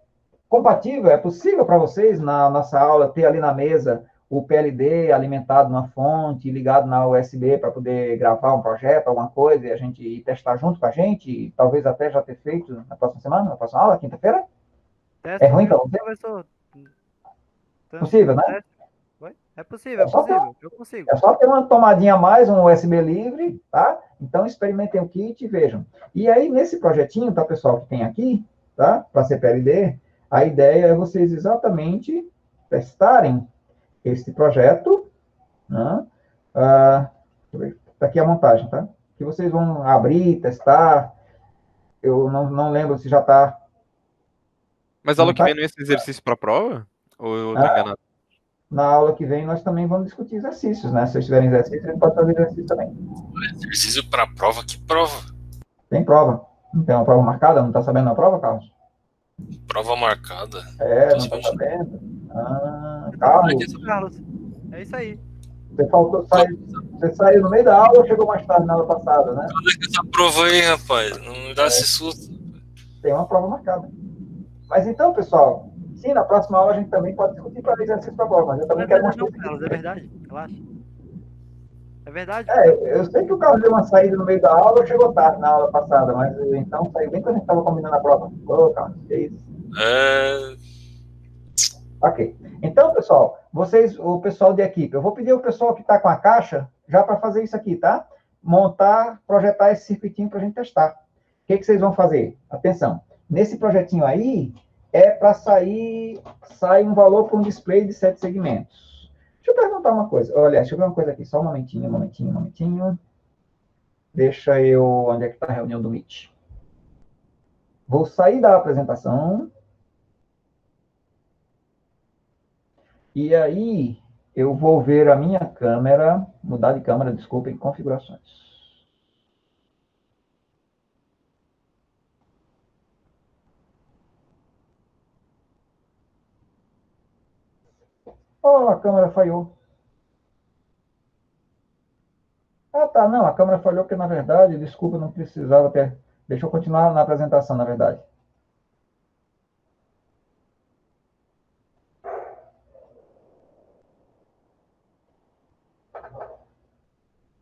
compatível, é possível para vocês, na nossa aula, ter ali na mesa o PLD alimentado na fonte, ligado na USB para poder gravar um projeto, alguma coisa, e a gente ir testar junto com a gente, e talvez até já ter feito na próxima semana, na próxima aula, quinta-feira? É ruim para você? Possível, né? É possível, é possível, eu consigo. É só ter uma tomadinha a mais, um USB livre, tá? Então, experimentem o kit e vejam. E aí, nesse projetinho, tá, pessoal, que tem aqui, tá? Para CPLD, a ideia é vocês exatamente testarem este projeto, né? Aqui a montagem, tá? Que vocês vão abrir, testar. Eu não lembro se já está. Mas a aula que vem não é esse exercício para prova? Ou eu estou enganado? Na aula que vem nós também vamos discutir exercícios, né? Se vocês tiverem exercício, a gente pode fazer exercício também. Exercício para prova? Que prova? Tem prova. Não tem uma prova marcada? Não está sabendo da prova, Carlos? Prova marcada? Não está sabendo? Carlos, é isso aí. Você saiu no meio da aula ou chegou mais tarde na aula passada, né? Cadê que essa prova aí, rapaz? Não me dá esse susto. Tem uma prova marcada. Mas então, pessoal, sim, na próxima aula a gente também pode discutir para exercício para prova, mas eu também quero mostrar. Carlos, é verdade, relaxa. É verdade. Eu sei que o Carlos deu uma saída no meio da aula ou chegou tarde na aula passada, mas então saiu bem quando a gente estava combinando a prova. Ô, Carlos, que isso? Ok. Então, pessoal, o pessoal de equipe, eu vou pedir o pessoal que está com a caixa já para fazer isso aqui, tá? Projetar esse circuitinho para a gente testar. O que vocês vão fazer? Atenção. Nesse projetinho aí, é para sair um valor para um display de 7 segmentos. Deixa eu perguntar uma coisa. Olha, deixa eu ver uma coisa aqui. Só um momentinho. Deixa eu... Onde é que está a reunião do Meet? Vou sair da apresentação. E aí, eu vou ver a minha câmera. Mudar de câmera, desculpem, configurações. Oh, a câmera falhou. Tá, não, a câmera falhou porque, na verdade, desculpa, não precisava ter... Deixa eu continuar na apresentação, na verdade.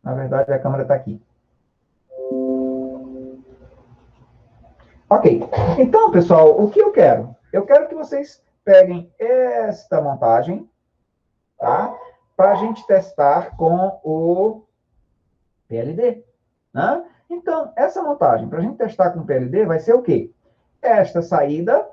Na verdade, a câmera está aqui. Ok. Então, pessoal, o que eu quero? Eu quero que vocês peguem esta montagem, tá? Para a gente testar com o PLD, né? Então, essa montagem, para a gente testar com o PLD, vai ser o quê? Esta saída,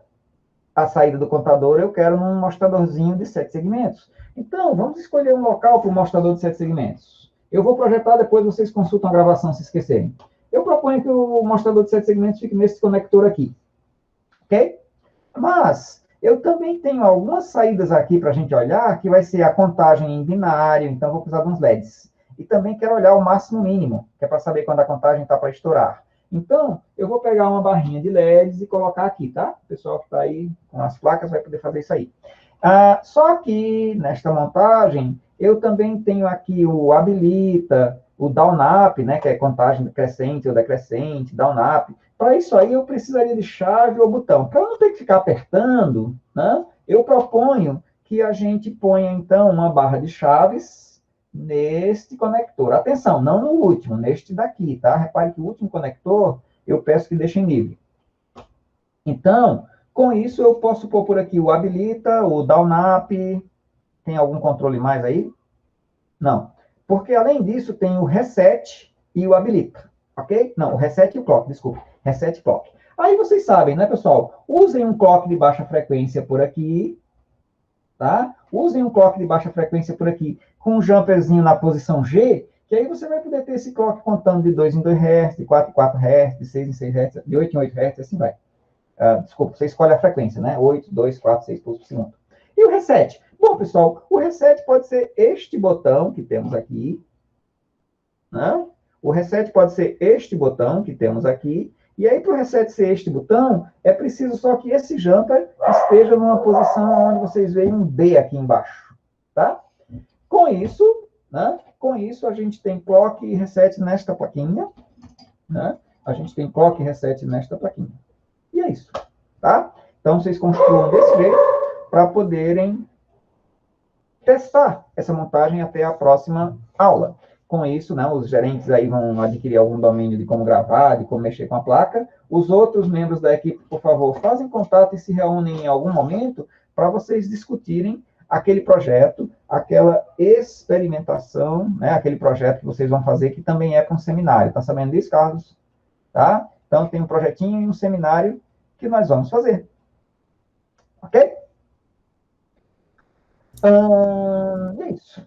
a saída do contador eu quero num mostradorzinho de 7 segmentos. Então, vamos escolher um local para o mostrador de 7 segmentos. Eu vou projetar, depois vocês consultam a gravação se esquecerem. Eu proponho que o mostrador de 7 segmentos fique nesse conector aqui. Ok? Mas eu também tenho algumas saídas aqui para a gente olhar, que vai ser a contagem em binário, então vou precisar de uns LEDs. E também quero olhar o máximo mínimo, que é para saber quando a contagem está para estourar. Então, eu vou pegar uma barrinha de LEDs e colocar aqui, tá? O pessoal que está aí com as placas vai poder fazer isso aí. Só que, nesta montagem, eu também tenho aqui o habilita, o down up, né, que é contagem crescente ou decrescente, down up. Para isso aí, eu precisaria de chave ou botão. Para eu não ter que ficar apertando, né, eu proponho que a gente ponha, então, uma barra de chaves neste conector. Atenção, não no último, neste daqui, tá? Repare que o último conector, eu peço que deixem livre. Então, com isso, eu posso pôr por aqui o habilita, o down up. Tem algum controle mais aí? Não. Porque, além disso, tem o reset e o habilita. Ok? Não, o reset e o clock, desculpa. Reset e clock. Aí vocês sabem, né, pessoal? Usem um clock de baixa frequência por aqui. Tá? Usem um clock de baixa frequência por aqui, com um jumperzinho na posição G, que aí você vai poder ter esse clock contando de 2 em 2 Hz, de 4 em 4 Hz, de 6 em 6 Hz, de 8 em 8 Hz, assim vai. Desculpa, você escolhe a frequência, né? 8, 2, 4, 6 pulsos por segundo. E o reset? Bom, pessoal, o reset pode ser este botão que temos aqui. Né? O reset pode ser este botão que temos aqui. E aí, para o reset ser este botão, é preciso só que esse jumper esteja numa posição onde vocês veem um D aqui embaixo. Tá? Com isso, né? Com isso, a gente tem clock e reset nesta plaquinha. Né? A gente tem clock e reset nesta plaquinha. E é isso, tá? Então, vocês construam desse jeito para poderem testar essa montagem até a próxima aula. Com isso, né, os gerentes aí vão adquirir algum domínio de como gravar, de como mexer com a placa. Os outros membros da equipe, por favor, fazem contato e se reúnem em algum momento para vocês discutirem aquele projeto, aquela experimentação, né, aquele projeto que vocês vão fazer, que também é para um seminário. Tá sabendo disso, Carlos? Tá? Então, tem um projetinho e um seminário que nós vamos fazer. Ok? É isso.